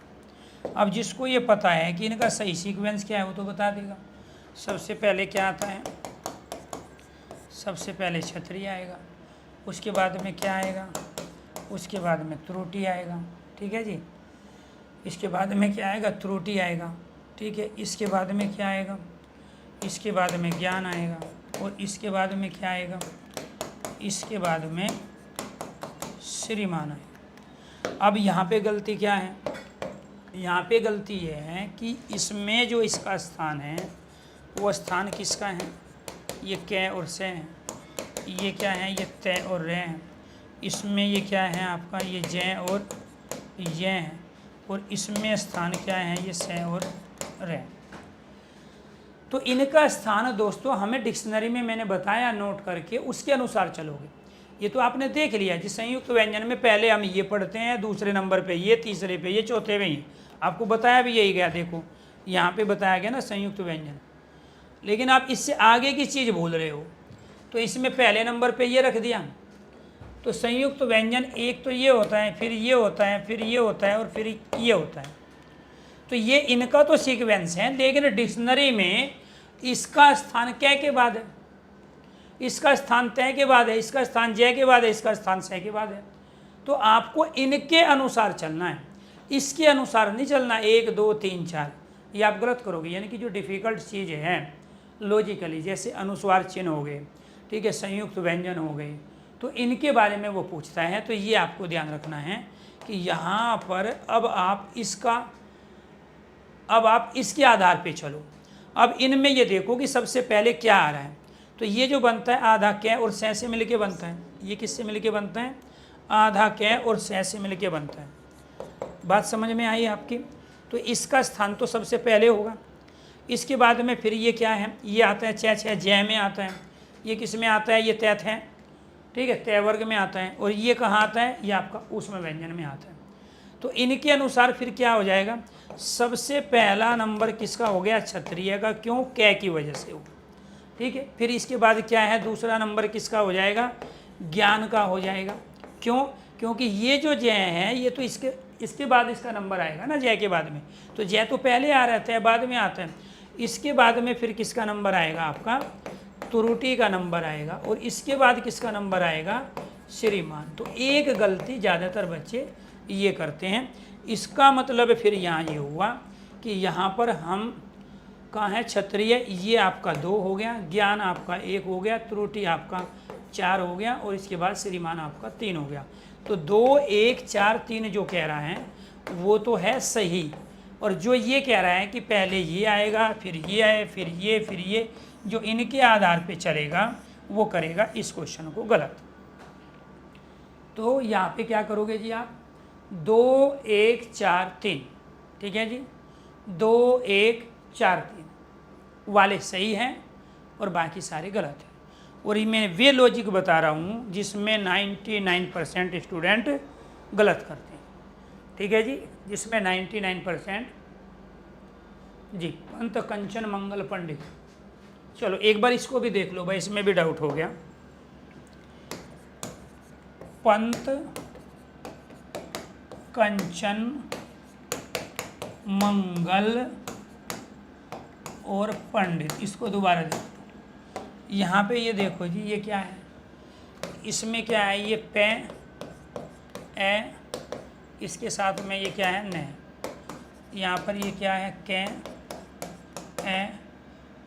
है। अब जिसको ये पता है कि इनका सही सीक्वेंस क्या है, वो तो बता देगा। सबसे पहले क्या आता है, सबसे पहले क्षत्रिय आएगा, उसके बाद में क्या आएगा, उसके बाद में त्रुटि आएगा। ठीक है जी, इसके बाद में क्या आएगा, त्रुटि आएगा। ठीक है, इसके बाद में क्या आएगा, इसके बाद में ज्ञान आएगा, और इसके बाद में क्या आएगा, इसके बाद में श्रीमान आएगा। अब यहाँ पे गलती क्या है, यहाँ पे गलती ये है कि इसमें जो इसका स्थान है वो स्थान किसका है, ये कै और से है, ये क्या है, ये तय और रे है। इसमें ये क्या है आपका, ये जय और ये है, और इसमें स्थान क्या है, ये से और रे। तो इनका स्थान दोस्तों हमें डिक्शनरी में मैंने बताया, नोट करके उसके अनुसार चलोगे। ये तो आपने देख लिया जी, संयुक्त व्यंजन में पहले हम ये पढ़ते हैं, दूसरे नंबर पे ये, तीसरे पे ये, चौथे पे ये। आपको बताया भी यही गया, देखो यहाँ पे बताया गया ना संयुक्त व्यंजन। लेकिन आप इससे आगे की चीज़ भूल रहे हो, तो इसमें पहले नंबर पे ये रख दिया। तो संयुक्त व्यंजन एक तो ये होता है, फिर ये होता है, फिर ये होता है, और फिर ये होता है। तो ये इनका तो सीक्वेंस है, लेकिन डिक्शनरी में इसका स्थान कै के बाद है, इसका स्थान तय के बाद है, इसका स्थान जय के बाद है, इसका स्थान सह के बाद है। तो आपको इनके अनुसार चलना है, इसके अनुसार नहीं चलना 1 2 3 4, ये आप गलत करोगे। यानी कि जो डिफ़िकल्ट चीज़ें हैं लॉजिकली, जैसे अनुस्वार चिन्ह हो गए, ठीक है, संयुक्त व्यंजन हो गए, तो इनके बारे में वो पूछता है। तो ये आपको ध्यान रखना है कि यहाँ पर अब आप इसके आधार पे चलो। अब इनमें ये देखो कि सबसे पहले क्या आ रहा है। तो ये जो बनता है आधा कै और सै से मिलके बनता है। ये किससे मिलके बनता है, आधा कै और सै से मिलके बनता है। बात समझ में आई आपकी। तो इसका स्थान तो सबसे पहले होगा। इसके बाद में फिर ये क्या है, ये आता है च छ जय में आता है। ये किस में आता है, ये तैथ है, ठीक है, तय वर्ग में आता है। और ये कहाँ आता है, ये आपका ऊष्म व्यंजन में आता है। तो इनके अनुसार फिर क्या हो जाएगा, सबसे पहला नंबर किसका हो गया, क्षत्रिय का, क्यों, कै की वजह से हो, ठीक है। फिर इसके बाद क्या है, दूसरा नंबर किसका हो जाएगा, ज्ञान का हो जाएगा, क्यों, क्योंकि ये जो जय है ये तो इसके बाद इसका नंबर आएगा ना, जय के बाद में, तो जय तो पहले आ रहा है, बाद में आता है। इसके बाद में फिर किसका नंबर आएगा, आपका त्रुटि का नंबर आएगा, और इसके बाद किसका नंबर आएगा, श्रीमान। तो एक गलती ज़्यादातर बच्चे ये करते हैं। इसका मतलब फिर यहाँ ये हुआ कि यहाँ पर हम कहाँ है, क्षत्रिय, ये आपका 2 हो गया, ज्ञान आपका 1 हो गया, त्रुटि आपका 4 हो गया, और इसके बाद श्रीमान आपका 3 हो गया। तो 2, 1, 4, 3 जो कह रहा है वो तो है सही, और जो ये कह रहा है कि पहले ये आएगा फिर ये आए फिर ये, जो इनके आधार पे चलेगा वो करेगा इस क्वेश्चन को गलत। तो यहाँ पे क्या करोगे जी आप, 2, 1, 4, 3, ठीक है जी, 2, 1, 4, 3 वाले सही हैं और बाकी सारे गलत हैं। और ये मैं वे लॉजिक बता रहा हूँ जिसमें 99% स्टूडेंट गलत करते हैं, ठीक है जी, जिसमें 99% जी। पंत कंचन मंगल पंडित, चलो एक बार इसको भी देख लो भाई, इसमें भी डाउट हो गया। पंत कंचन मंगल और पंडित, इसको दोबारा देखो। यहाँ पे ये देखो जी, ये क्या है, इसमें क्या है, ये पे ए, इसके साथ में ये क्या है, न, यहाँ पर ये क्या है, कै ए,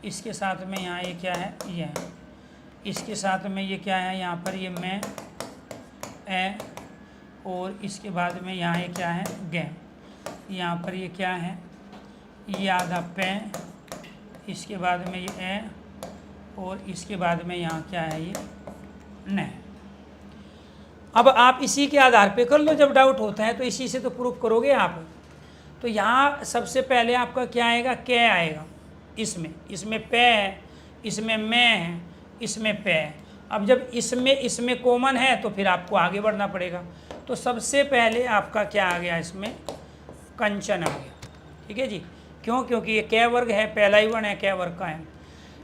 इसके साथ में यहाँ ये क्या है, ये, इसके साथ में ये क्या है, यहाँ पर ये मैं ए, और इसके बाद में यहाँ ये क्या है, गे, यहाँ पर ये क्या है, ये आधा पे, इसके बाद में ये ए, और इसके बाद में यहाँ क्या है, ये न। अब आप इसी के आधार पे कर लो, जब डाउट होता है तो इसी से तो प्रूफ करोगे आप। तो यहाँ सबसे पहले आपका क्या आएगा, कै आएगा, इसमें पे है, इसमें मैं है, इसमें पे है। अब जब इसमें कॉमन है तो फिर आपको आगे बढ़ना पड़ेगा। तो सबसे पहले आपका क्या आ गया, इसमें कंचन आ गया, ठीक है जी, क्यों, क्योंकि ये कै वर्ग है, पहला ही वर्ण है कै वर्ग का है।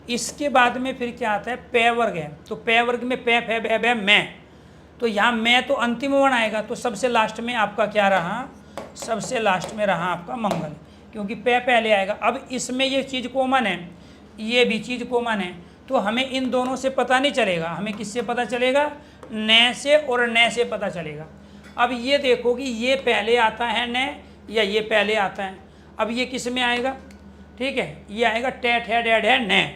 इसके बाद में फिर क्या आता है, पे वर्ग है, तो पे वर्ग में पे फे बे बे मैं, तो यहाँ मैं तो अंतिम वर्ण आएगा, तो सबसे लास्ट में आपका क्या रहा, सबसे लास्ट में रहा आपका मंगल, क्योंकि पे पहले आएगा। अब इसमें ये चीज़ कॉमन है, ये भी चीज़ कॉमन है, तो हमें इन दोनों से पता नहीं चलेगा, हमें किससे पता चलेगा, न से और न से पता चलेगा। अब ये देखो कि ये पहले आता है न या ये पहले आता है, अब ये किस में आएगा, ठीक है, ये आएगा टे ठे डे डे न,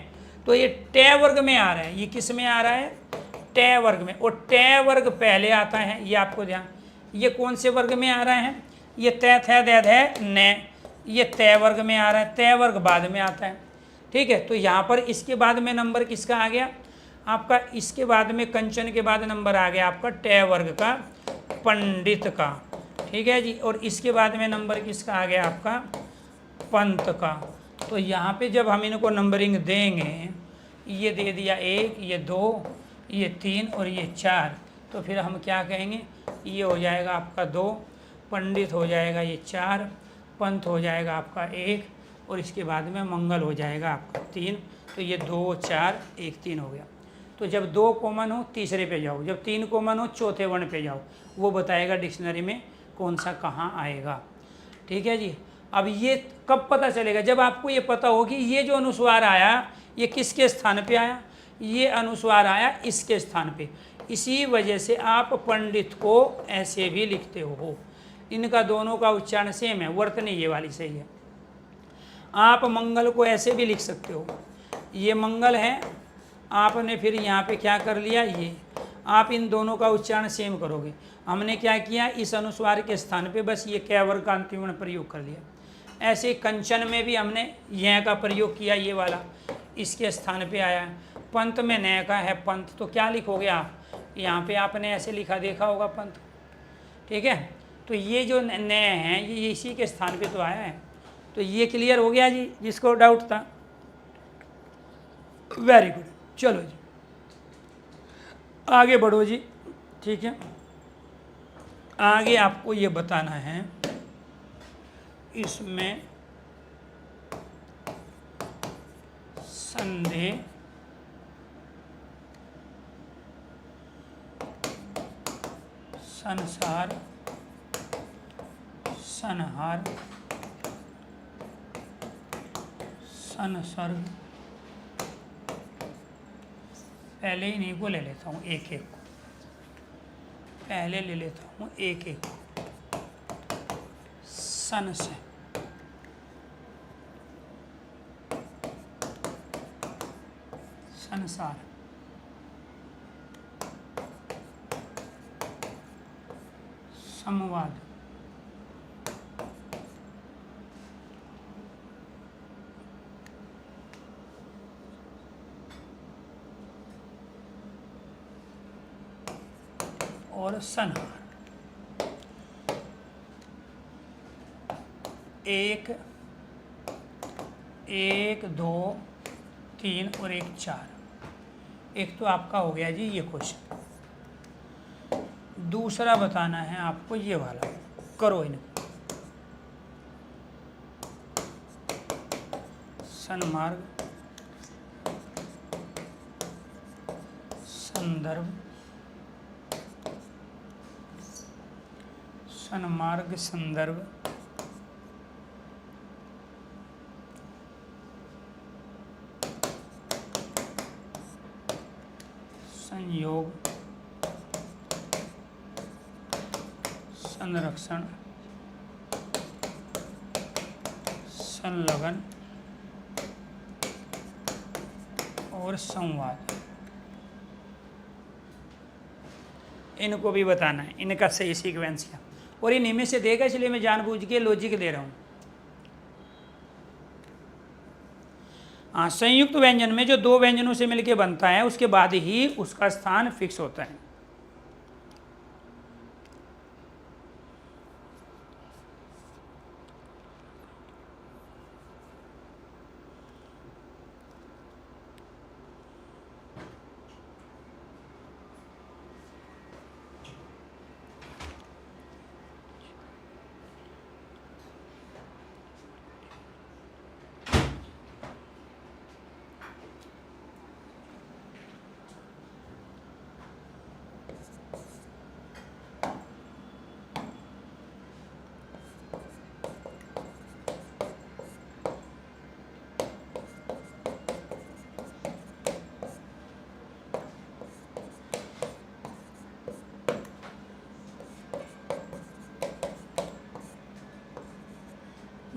तो ये टे वर्ग में आ रहा है, ये किस में आ रहा है, टे वर्ग में, और टे वर्ग पहले आता है, ये आपको ध्यान, ये कौन से वर्ग में आ रहा है, ये तय थे दे है न, ये तय वर्ग में आ रहा है, तय वर्ग बाद में आता है, ठीक है। तो यहाँ पर इसके बाद में नंबर किसका आ गया आपका, इसके बाद में कंचन के बाद नंबर आ गया आपका टे वर्ग का, पंडित का, ठीक है जी, और इसके बाद में नंबर किसका आ गया आपका, पंत का। तो यहाँ पे जब हम इनको नंबरिंग देंगे, ये दे दिया 1, ये 2, ये 3 और ये 4, तो फिर हम क्या कहेंगे, ये हो जाएगा आपका 2, पंडित हो जाएगा ये 4, पंत हो जाएगा आपका 1, और इसके बाद में मंगल हो जाएगा आपका 3। तो ये 2, 4, 1, 3 हो गया। तो जब 2 कॉमन हो तीसरे पे जाओ, जब 3 कॉमन हो चौथे वर्ण पे जाओ, वो बताएगा डिक्शनरी में कौन सा कहाँ आएगा, ठीक है जी। अब ये कब पता चलेगा, जब आपको ये पता हो कि ये जो अनुस्वार आया ये किसके स्थान पे आया, ये अनुस्वार आया इसके स्थान पे। इसी वजह से आप पंडित को ऐसे भी लिखते हो, इनका दोनों का उच्चारण सेम है, वर्तनी ये वाली सही है। आप मंगल को ऐसे भी लिख सकते हो, ये मंगल है, आपने फिर यहाँ पे क्या कर लिया, ये आप इन दोनों का उच्चारण सेम करोगे। हमने क्या किया, इस अनुस्वार के स्थान पे बस ये कै वर्ग का अंतिम वर्ण प्रयोग कर लिया। ऐसे कंचन में भी हमने यह का प्रयोग किया, ये वाला इसके स्थान पे आया। पंत में न का है पंत, तो क्या लिखोगे आप, यहाँ पे आपने ऐसे लिखा देखा होगा पंत, ठीक है। तो ये जो न है ये इसी के स्थान पे तो आया है। तो ये क्लियर हो गया जी, जिसको डाउट था, वेरी गुड। चलो जी आगे बढ़ो जी, ठीक है। आगे आपको ये बताना है इसमें संदेह संसार संहार संसर्ग, पहले इन्हीं को ले लेता हूँ एक एक को, पहले ले लेता हूँ एक एक को। सन से संसार, संवाद, और संहार। एक, एक, दो, तीन और एक, चार। एक तो आपका हो गया जी ये क्वेश्चन। दूसरा बताना है आपको ये वाला, करो इनको। सन्मार्ग, संदर्भ, सन्मार्ग संदर्भ, संयोग, संरक्षण, संलग्न और संवाद। इनको भी बताना है, इनका सही सीक्वेंस क्या, और इन इनमें से देगा, इसलिए मैं जानबूझ के लॉजिक दे रहा हूँ। हाँ, संयुक्त व्यंजन में जो दो व्यंजनों से मिलकर बनता है उसके बाद ही उसका स्थान फिक्स होता है।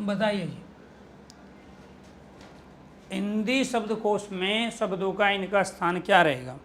बताइए जी, हिंदी शब्दकोश में शब्दों का इनका स्थान क्या रहेगा?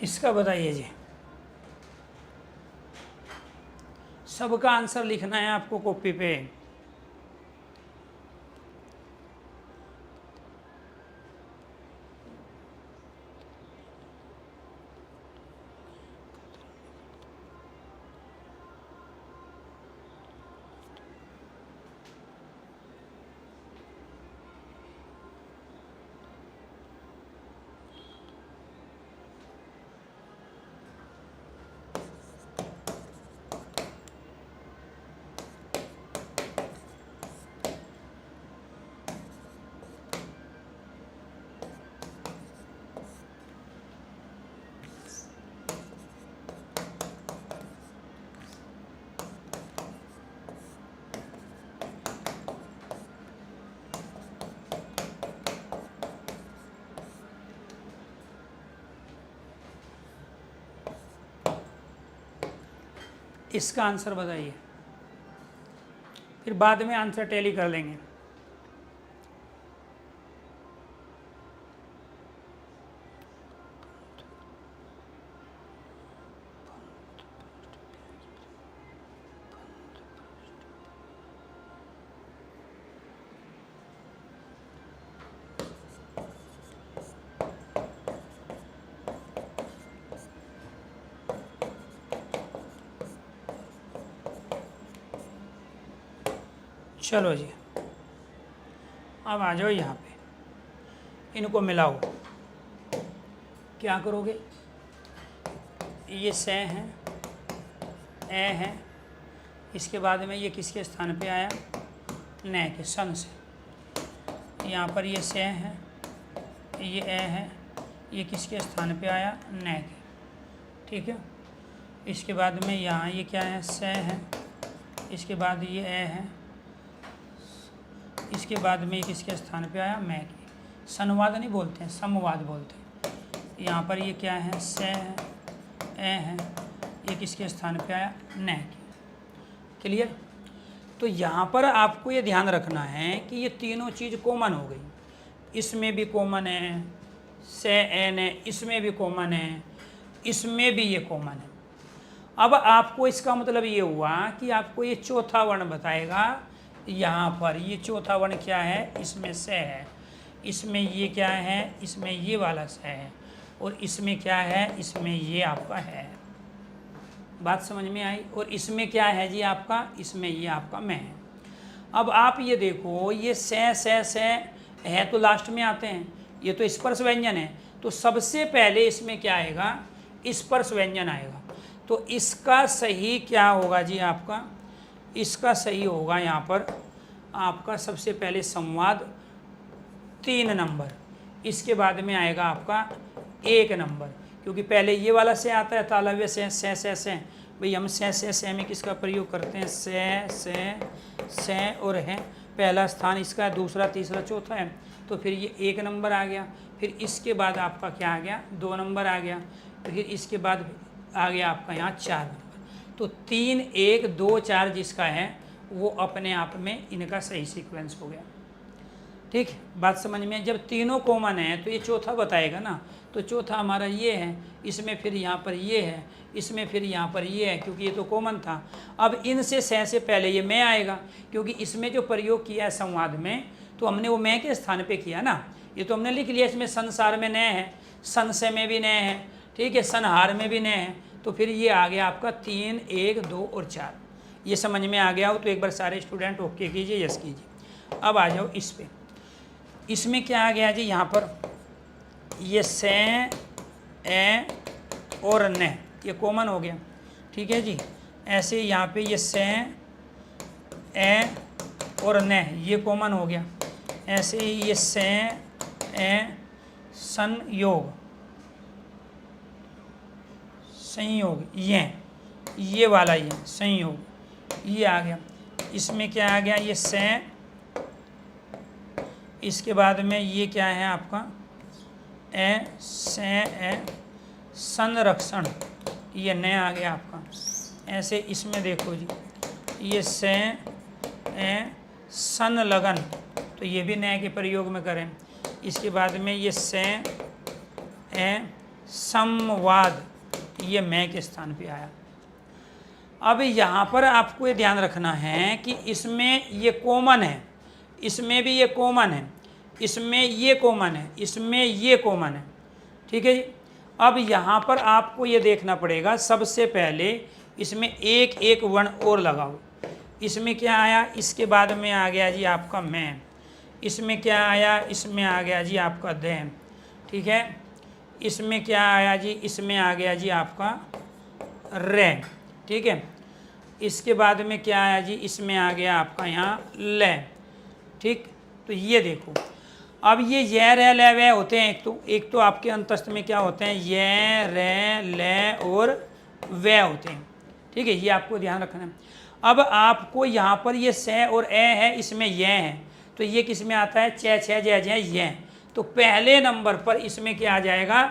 इसका बताइए जी, सबका आंसर लिखना है आपको कॉपी पे। इसका आंसर बताइए, फिर बाद में आंसर टैली कर लेंगे। चलो जी, अब आ जाओ यहाँ पे, इनको मिलाओ। क्या करोगे, ये से है, ए है, इसके बाद में ये किसके स्थान पे आया, न के, सन से। यहाँ पर ये से है, ये ए है, ये किसके स्थान पे आया, न के, ठीक है। इसके बाद में यहाँ ये क्या है, से है, इसके बाद ये ए है, इसके बाद में ये किसके स्थान पे आया, मैं के। संवाद नहीं बोलते हैं, समवाद बोलते हैं। यहाँ पर ये क्या है, से है, ए है, ये किसके स्थान पे आया, न के। क्लियर। तो यहाँ पर आपको ये ध्यान रखना है कि ये तीनों चीज़ कॉमन हो गई। इसमें भी कॉमन है, से एन है, इसमें भी कॉमन है, इसमें भी ये कॉमन है। अब आपको इसका मतलब ये हुआ कि आपको ये चौथा वर्ण बताएगा। यहाँ पर ये चौथा वर्ण क्या है, इसमें से है, इसमें ये क्या है, इसमें ये वाला से है, और इसमें क्या है, इसमें ये आपका है। बात समझ में आई। और इसमें क्या है जी आपका, इसमें ये आपका मैं है। अब आप ये देखो, ये से है तो लास्ट में आते हैं, ये तो स्पर्श व्यंजन है, तो सबसे पहले इसमें क्या आएगा, स्पर्श व्यंजन आएगा। तो इसका सही क्या होगा जी आपका, इसका सही होगा यहाँ पर आपका सबसे पहले संवाद 3 नंबर, इसके बाद में आएगा आपका 1 नंबर, क्योंकि पहले ये वाला से आता है तालव्य से। भाई हम से में किसका प्रयोग करते हैं, से और है, पहला स्थान इसका है, दूसरा तीसरा चौथा है, तो फिर ये 1 नंबर आ गया। फिर इसके बाद आपका क्या आ गया, 2 नंबर आ गया, फिर इसके बाद आ गया आपका यहाँ 4 नंबर। तो 3 1 2 4 जिसका है वो अपने आप में इनका सही सीक्वेंस हो गया। ठीक, बात समझ में। जब तीनों कॉमन है तो ये चौथा बताएगा ना, तो चौथा हमारा ये है, इसमें फिर यहाँ पर ये है, इसमें फिर यहाँ पर ये है, क्योंकि ये तो कॉमन था। अब इनसे से पहले ये मैं आएगा, क्योंकि इसमें जो प्रयोग किया है संवाद में, तो हमने वो मैं के स्थान पे किया ना। ये तो हमने लिख लिया, इसमें संसार में न है, संशय में भी न है, ठीक है, संहार में भी न है, तो फिर ये आ गया आपका 3 1 2 और 4। ये समझ में आ गया हो तो एक बार सारे स्टूडेंट ओके कीजिए, यस कीजिए। अब आ जाओ इस पे, इसमें क्या आ गया जी, यहाँ पर ये से ए और न, ये कॉमन हो गया, ठीक है जी। ऐसे यहाँ पे ये से ए और न ये कॉमन हो गया। ऐसे ही ये से ए संयोग ये वाला ये संयोग ये आ गया। इसमें क्या आ गया, ये से, इसके बाद में ये क्या है आपका ए से ए संरक्षण, ये न आ गया आपका। ऐसे इसमें देखो जी, ये से ए संलग्न, तो ये भी न के प्रयोग में करें। इसके बाद में ये से ए संवाद, ये मैं के स्थान पे आया। अब यहाँ पर आपको ये ध्यान रखना है कि इसमें ये कॉमन है, इसमें भी ये कॉमन है, इसमें ये कॉमन है, इसमें ये कॉमन है, ठीक है जी। अब यहाँ पर आपको ये देखना पड़ेगा, सबसे पहले इसमें एक एक वर्ण और लगाओ। इसमें क्या आया, इसके बाद में आ गया जी आपका मैं, इसमें क्या आया, इसमें आ गया जी आपका दे, ठीक है। इसमें क्या आया जी, इसमें आ गया जी आपका रे, ठीक है। इसके बाद में क्या आया जी, इसमें आ गया आपका यहाँ ले, ठीक। तो ये देखो, अब ये रे ले वे होते हैं। एक तो आपके अंतस्थ में क्या होते हैं, ये रे ले और वे होते हैं, ठीक है, ये आपको ध्यान रखना है। अब आपको यहाँ पर ये से और ए है, इसमें ये है, तो ये किस में आता है, चे छे जय जय ये। तो पहले नंबर पर इसमें क्या आ जाएगा,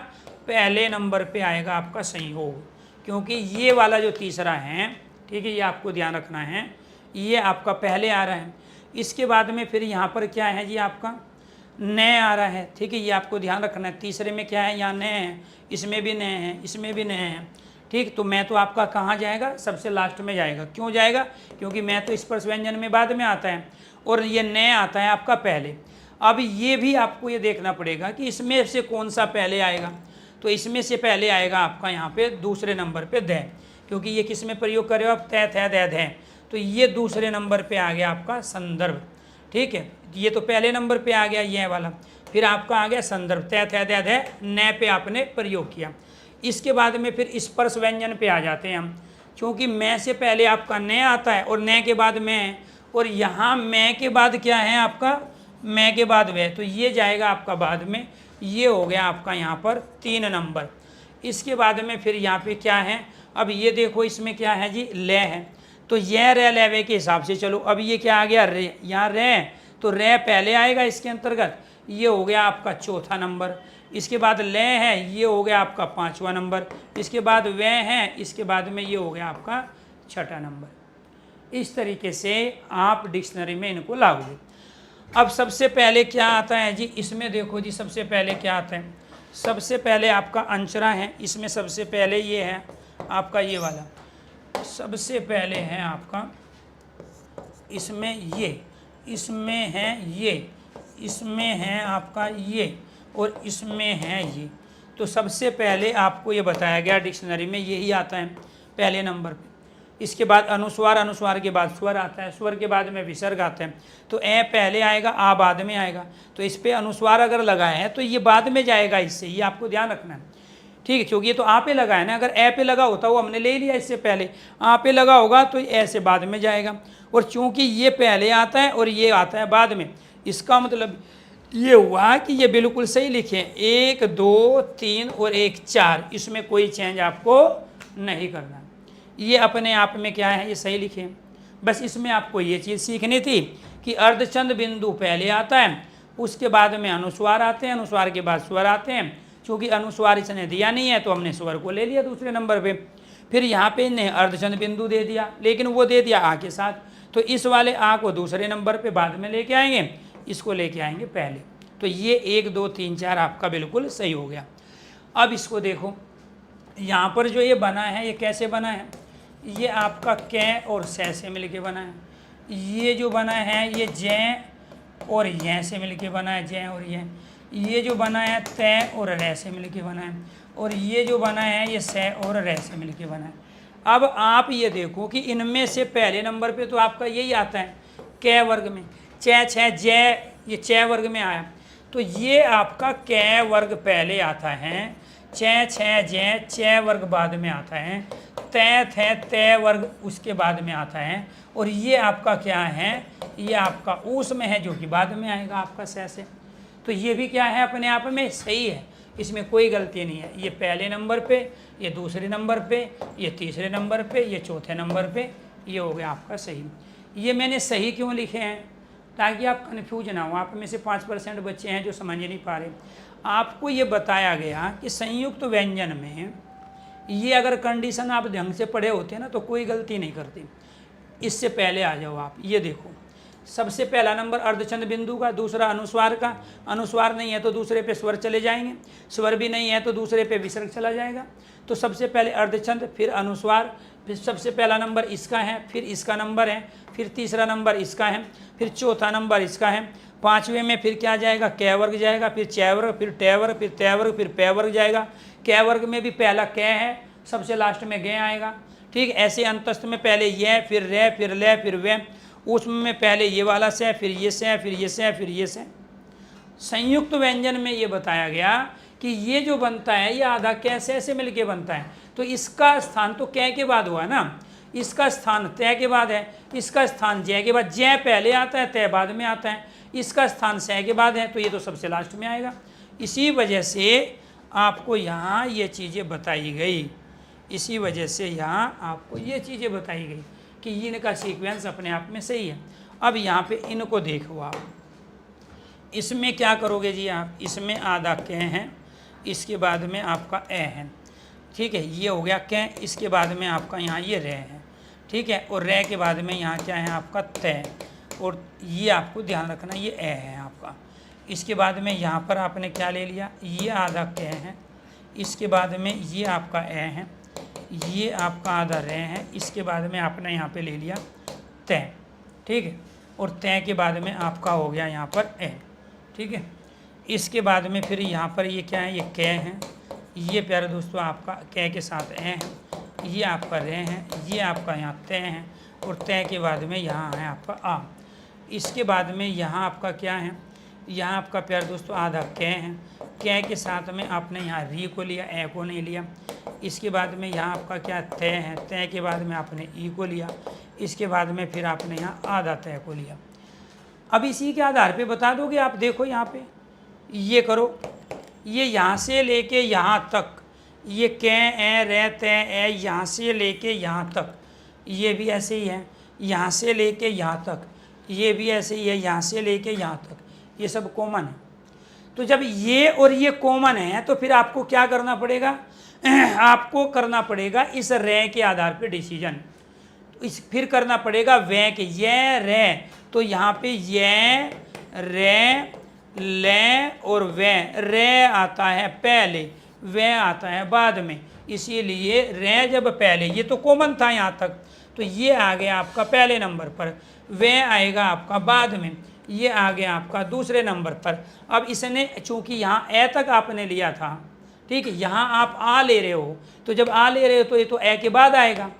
पहले नंबर पे आएगा आपका संयोग, क्योंकि ये वाला जो तीसरा है, ठीक है, ये आपको ध्यान रखना है, ये आपका पहले आ रहा है। इसके बाद में फिर यहाँ पर क्या है जी आपका न आ रहा है, ठीक है, ये आपको ध्यान रखना है। तीसरे में क्या है, यहाँ न है, इसमें भी न है, इसमें भी न है, ठीक। तो मैं तो आपका कहाँ जाएगा, सबसे लास्ट में जाएगा। क्यों जाएगा, क्योंकि मैं तो स्पर्श व्यंजन में बाद में आता है और ये न आता है आपका पहले। अब ये भी आपको ये देखना पड़ेगा कि इसमें से कौन सा पहले आएगा। तो इसमें से पहले आएगा आपका यहाँ पे दूसरे नंबर पे द, क्योंकि ये किस में प्रयोग करे हो आप, तय थे दे धे, तो ये दूसरे नंबर पे आ गया आपका संदर्भ। ठीक है, ये तो पहले नंबर पे आ गया ये वाला, फिर आपका आ गया संदर्भ, तय थे दे धे न पे आपने प्रयोग किया। इसके बाद में फिर स्पर्श व्यंजन पे आ जाते हैं हम, क्योंकि मैं से पहले आपका न आता है और न के बाद मैं, और यहाँ मैं के बाद क्या है आपका, मैं के बाद वह, तो ये जाएगा आपका बाद में, ये हो गया आपका यहाँ पर 3 नंबर। इसके बाद में फिर यहाँ पे क्या है, अब ये देखो इसमें क्या है जी, ले है, तो यह रे लेवे के हिसाब से चलो। अब ये क्या आ गया, रे, यहाँ रे, तो रे पहले आएगा इसके अंतर्गत, ये हो गया आपका चौथा नंबर। इसके बाद ले है, ये हो गया आपका 5वां नंबर। इसके बाद वे हैं, इसके बाद में ये हो गया आपका 6ठा नंबर। इस तरीके से आप डिक्शनरी में इनको लागू। अब सबसे पहले क्या आता है जी, इसमें देखो जी, सबसे पहले क्या आता है, सबसे पहले आपका अंचरा है, इसमें सबसे पहले ये है आपका ये वाला, सबसे पहले है आपका इसमें ये, इसमें है ये, इसमें है आपका ये, और इसमें है ये। तो सबसे पहले आपको ये बताया गया डिक्शनरी में यही आता है पहले नंबर पे। इसके बाद अनुस्वार, अनुस्वार के बाद स्वर आता है, स्वर के बाद में विसर्ग आता है। तो ए पहले आएगा, आ बाद में आएगा, तो इस पर अनुस्वार अगर लगाए हैं तो ये बाद में जाएगा इससे, ये आपको ध्यान रखना है। ठीक है, क्योंकि ये तो आ पे लगा है ना, अगर ए पे लगा होता वो हमने ले लिया इससे पहले, आ पे लगा होगा तो ए से बाद में जाएगा। और चूंकि ये पहले आता है और ये आता है बाद में, इसका मतलब ये हुआ कि ये बिल्कुल सही लिखे, 1 2 3 और 1 4, इसमें कोई चेंज आपको नहीं करना। ये अपने आप में क्या है, ये सही लिखे। बस इसमें आपको ये चीज़ सीखनी थी कि अर्धचंद बिंदु पहले आता है, उसके बाद में अनुस्वार आते हैं, अनुस्वार के बाद स्वर आते हैं। क्योंकि अनुस्वार इसने दिया नहीं है तो हमने स्वर को ले लिया दूसरे नंबर पे। फिर यहाँ पे इन्हें अर्धचंद बिंदु दे दिया, लेकिन वो दे दिया आ के साथ, तो इस वाले आ को दूसरे नंबर पे बाद में लेके आएंगे, इसको लेके आएंगे पहले। तो ये 1 2 3 4 आपका बिल्कुल सही हो गया। अब इसको देखो, यहाँ पर जो ये बना है ये कैसे बना है, ये आपका कै और सै से मिलके बना है। ये जो बना है ये जै और यह से मिलके बना है, जै और यह। ये जो बना है तय और रै से मिलके बना है, और ये जो बना है ये सै और रै से मिलके बना है। अब आप ये देखो कि इनमें से पहले नंबर पे तो आपका यही आता है कै वर्ग में, चै छः जै, ये चै वर्ग में आया, तो ये आपका कै वर्ग पहले आता है, चै छः जै चै वर्ग बाद में आता है, तय थे तय वर्ग उसके बाद में आता है, और ये आपका क्या है, ये आपका ऊस में है जो कि बाद में आएगा आपका सै से। तो ये भी क्या है, अपने आप में सही है, इसमें कोई गलती नहीं है। ये पहले नंबर पे, ये दूसरे नंबर पे, ये तीसरे नंबर पे, ये चौथे नंबर पे, ये हो गया आपका सही। ये मैंने सही क्यों लिखे हैं, ताकि आप कन्फ्यूज ना हो। आप में से 5% बच्चे हैं जो समझ नहीं पा रहे। आपको ये बताया गया कि संयुक्त व्यंजन में ये अगर कंडीशन आप ढंग से पढ़े होते हैं ना तो कोई गलती नहीं करते। इससे पहले आ जाओ आप, ये देखो, सबसे पहला नंबर अर्धचंद बिंदु का, दूसरा अनुस्वार का, अनुस्वार नहीं है तो दूसरे पे स्वर चले जाएंगे, स्वर भी नहीं है तो दूसरे पे विसर्ग चला जाएगा। तो सबसे पहले अर्धचंद, फिर अनुस्वार, फिर सबसे पहला नंबर इसका है, फिर इसका नंबर है, फिर तीसरा नंबर इसका है, फिर चौथा नंबर इसका है, पाँचवें में फिर क्या जाएगा, कै वर्ग जाएगा, फिर चै वर्ग, फिर टै वर्ग, फिर तै वर्ग, फिर पै वर्ग जाएगा। कै वर्ग में भी पहला कै है, सबसे लास्ट में गे आएगा। ठीक, ऐसे अंतस्थ में पहले ये, फिर रे, फिर ले, फिर वे, उसमें पहले ये वाला से, फिर ये से, फिर ये से, फिर ये से। संयुक्त व्यंजन में ये बताया गया कि ये जो बनता है ये आधा कै से मिलके बनता है, तो इसका स्थान तो कै के बाद हुआ ना, इसका स्थान तय के बाद है, इसका स्थान जय के बाद, जय पहले आता है तय बाद में आता है, इसका स्थान सै के बाद है, तो ये तो सबसे लास्ट में आएगा। इसी वजह से आपको यहाँ ये चीज़ें बताई गई, इसी वजह से यहाँ आपको ये चीज़ें बताई गई कि इनका सीक्वेंस अपने आप में सही है। अब यहाँ पे इनको देखो आप, इसमें क्या करोगे जी आप, इसमें आधा कै है, इसके बाद में आपका ए है, ठीक है, ये हो गया कै, इसके बाद में आपका यहाँ ये रे है, ठीक है, और रे के बाद में यहाँ क्या है आपका तय, और ये आपको ध्यान रखना ये ए है आपका। इसके बाद में यहाँ पर आपने क्या ले लिया, ये आधा कै है, इसके बाद में ये आपका ए है, ये आपका आधा रे है, इसके बाद में आपने यहाँ पे ले लिया तय, ठीक है, और तय के बाद में आपका हो गया यहाँ पर ए, ठीक है। इसके बाद में फिर यहाँ पर ये क्या है, ये कै है, ये प्यारे दोस्तों आपका कै के साथ ए है, ये आपका रे है, ये आपका यहाँ तय है, और तय के बाद में यहाँ है आपका आ। इसके बाद में यहाँ आपका क्या है, यहाँ आपका प्यार दोस्तों आधा कै है। कै के साथ में आपने यहाँ री को लिया, ए को नहीं लिया। इसके बाद में यहाँ आपका क्या तय है, तय के बाद में आपने ई को लिया। इसके बाद में फिर आपने यहाँ आधा तय को लिया। अब इसी के आधार पे बता दोगे आप, देखो यहाँ पे ये करो, ये यहाँ से लेके यहाँ तक, ये कै ए रे तय ए यहाँ से लेके यहाँ तक, ये भी ऐसे ही है। यहाँ से लेके यहाँ तक ये भी ऐसे ही है, यहाँ से लेके यहाँ तक, ये सब कॉमन है। तो जब ये और ये कॉमन है तो फिर आपको क्या करना पड़ेगा, आपको करना पड़ेगा इस रे के आधार पे डिसीजन। फिर करना पड़ेगा वे के, ये रे, तो यहाँ पे ये रे ले और रे आता है पहले, वे आता है बाद में, इसीलिए रे जब पहले, ये तो कॉमन था यहाँ तक, तो ये आ गया आपका पहले नंबर पर, वे आएगा आपका बाद में, ये आ गया आपका दूसरे नंबर पर। अब इसने चूंकि यहाँ ए तक आपने लिया था, ठीक है, यहाँ आप आ ले रहे हो, तो जब आ ले रहे हो तो ये तो ए के बाद आएगा,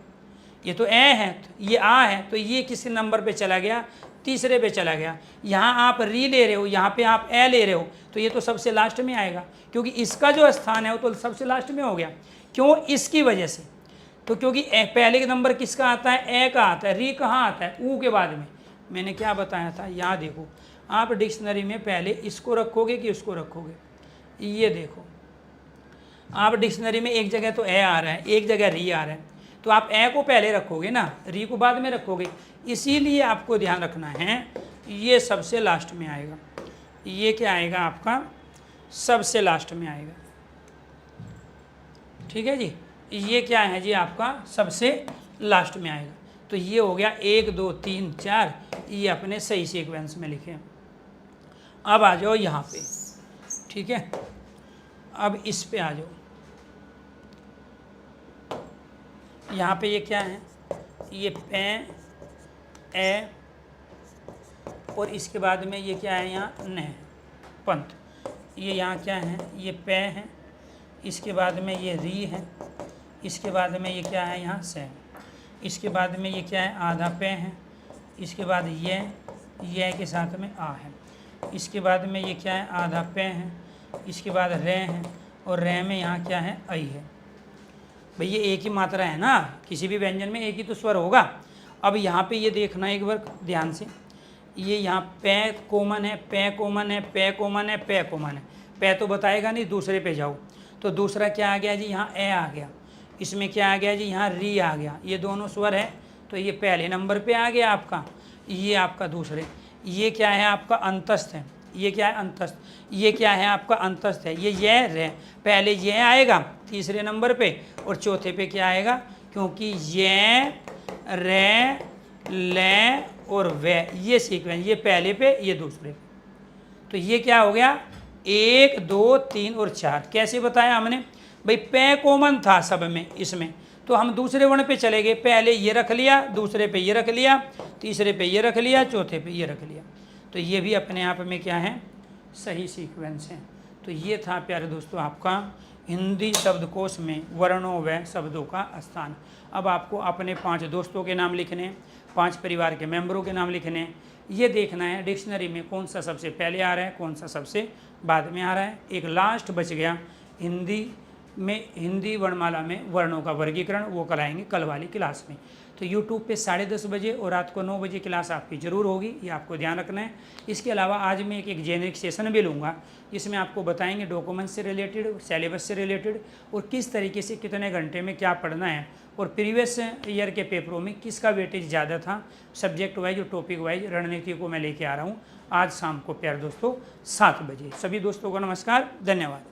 ये तो ए है, ये आ है, तो ये किसी नंबर पे चला गया, तीसरे पे चला गया। यहाँ आप री ले रहे हो, यहाँ पे आप ए ले रहे हो, तो ये तो सबसे लास्ट में आएगा, क्योंकि इसका जो स्थान है वो तो सबसे लास्ट में हो गया। क्यों? इसकी वजह से, तो क्योंकि पहले के नंबर किसका आता है, ए का आता है, री कहाँ आता है, ऊ के बाद में। मैंने क्या बताया था, यहाँ देखो, आप डिक्शनरी में पहले इसको रखोगे कि उसको रखोगे, ये देखो, आप डिक्शनरी में एक जगह तो ए आ रहा है, एक जगह री आ रहा है, तो आप ए को पहले रखोगे ना, री को बाद में रखोगे। इसीलिए आपको ध्यान रखना है, ये सबसे लास्ट में आएगा, ये क्या आएगा आपका, सबसे लास्ट में आएगा, ठीक है जी। ये क्या है जी आपका, सबसे लास्ट में आएगा। तो ये हो गया 1 2 3 4, ये अपने सही सीक्वेंस में लिखे। अब आ जाओ यहाँ पे, ठीक है, अब इस पे आ जाओ। यहाँ पे ये क्या है, ये पे ए, और इसके बाद में ये क्या है यहाँ न पंथ, ये यहाँ क्या है, ये पे है, इसके बाद में ये री है, इसके बाद में ये क्या है यहाँ से, इसके बाद में ये क्या है आधा पे है, इसके बाद ये के साथ में आ है, इसके बाद में ये क्या है आधा पे है, इसके बाद रे है, और रे में यहाँ क्या है आई है। भाई ये एक ही मात्रा है ना, किसी भी व्यंजन में एक ही तो स्वर होगा। अब यहाँ पे ये देखना एक बार ध्यान से, ये यहाँ पे कॉमन है, पे कॉमन है, पे कॉमन है, पे कॉमन है, पे तो बताएगा नहीं, दूसरे पे जाओ तो दूसरा क्या आ गया जी, यहाँ ए आ गया, इसमें क्या आ गया जी, यहाँ री आ गया, ये दोनों स्वर है, तो ये पहले नंबर पे आ गया आपका, ये आपका दूसरे, ये क्या है आपका अंतस्थ है, ये क्या है अंतस्थ, ये क्या है आपका अंतस्थ है, ये रे, पहले ये आएगा तीसरे नंबर पे, और चौथे पे क्या आएगा, क्योंकि ये रे ले और वे, ये सीक्वेंस, ये पहले पे ये दूसरे पे, तो ये क्या हो गया 1 2 3 और 4। कैसे बताया हमने, भाई पे कॉमन था सब में, इसमें तो हम दूसरे वर्ण पे चले गए, पहले ये रख लिया, दूसरे पे ये रख लिया, तीसरे पे ये रख लिया, चौथे पे ये रख लिया, तो ये भी अपने आप में क्या है, सही सीक्वेंस है। तो ये था प्यारे दोस्तों आपका हिंदी शब्दकोश में वर्णों व शब्दों का स्थान। अब आपको अपने 5 दोस्तों के नाम लिखने, 5 परिवार के मेंबरों के नाम लिखने, ये देखना है डिक्शनरी में कौन सा सबसे पहले आ रहा है, कौन सा सबसे बाद में आ रहा है। एक लास्ट बच गया हिंदी में, हिंदी वर्णमाला में वर्णों का वर्गीकरण, वो कराएंगे कल वाली क्लास में। तो YouTube पे 10:30 बजे और रात को 9 बजे क्लास आपकी ज़रूर होगी, ये आपको ध्यान रखना है। इसके अलावा आज मैं एक जेनरिक सेशन भी लूँगा, जिसमें आपको बताएंगे डॉक्यूमेंट्स से रिलेटेड, सिलेबस से रिलेटेड, और किस तरीके से कितने घंटे में क्या पढ़ना है, और प्रीवियस ईयर के पेपरों में किसका वेटेज ज़्यादा था, सब्जेक्ट वाइज और टॉपिक वाइज रणनीति को मैं लेके आ रहा हूँ आज शाम को प्यारे दोस्तों 7 बजे। सभी दोस्तों को नमस्कार, धन्यवाद।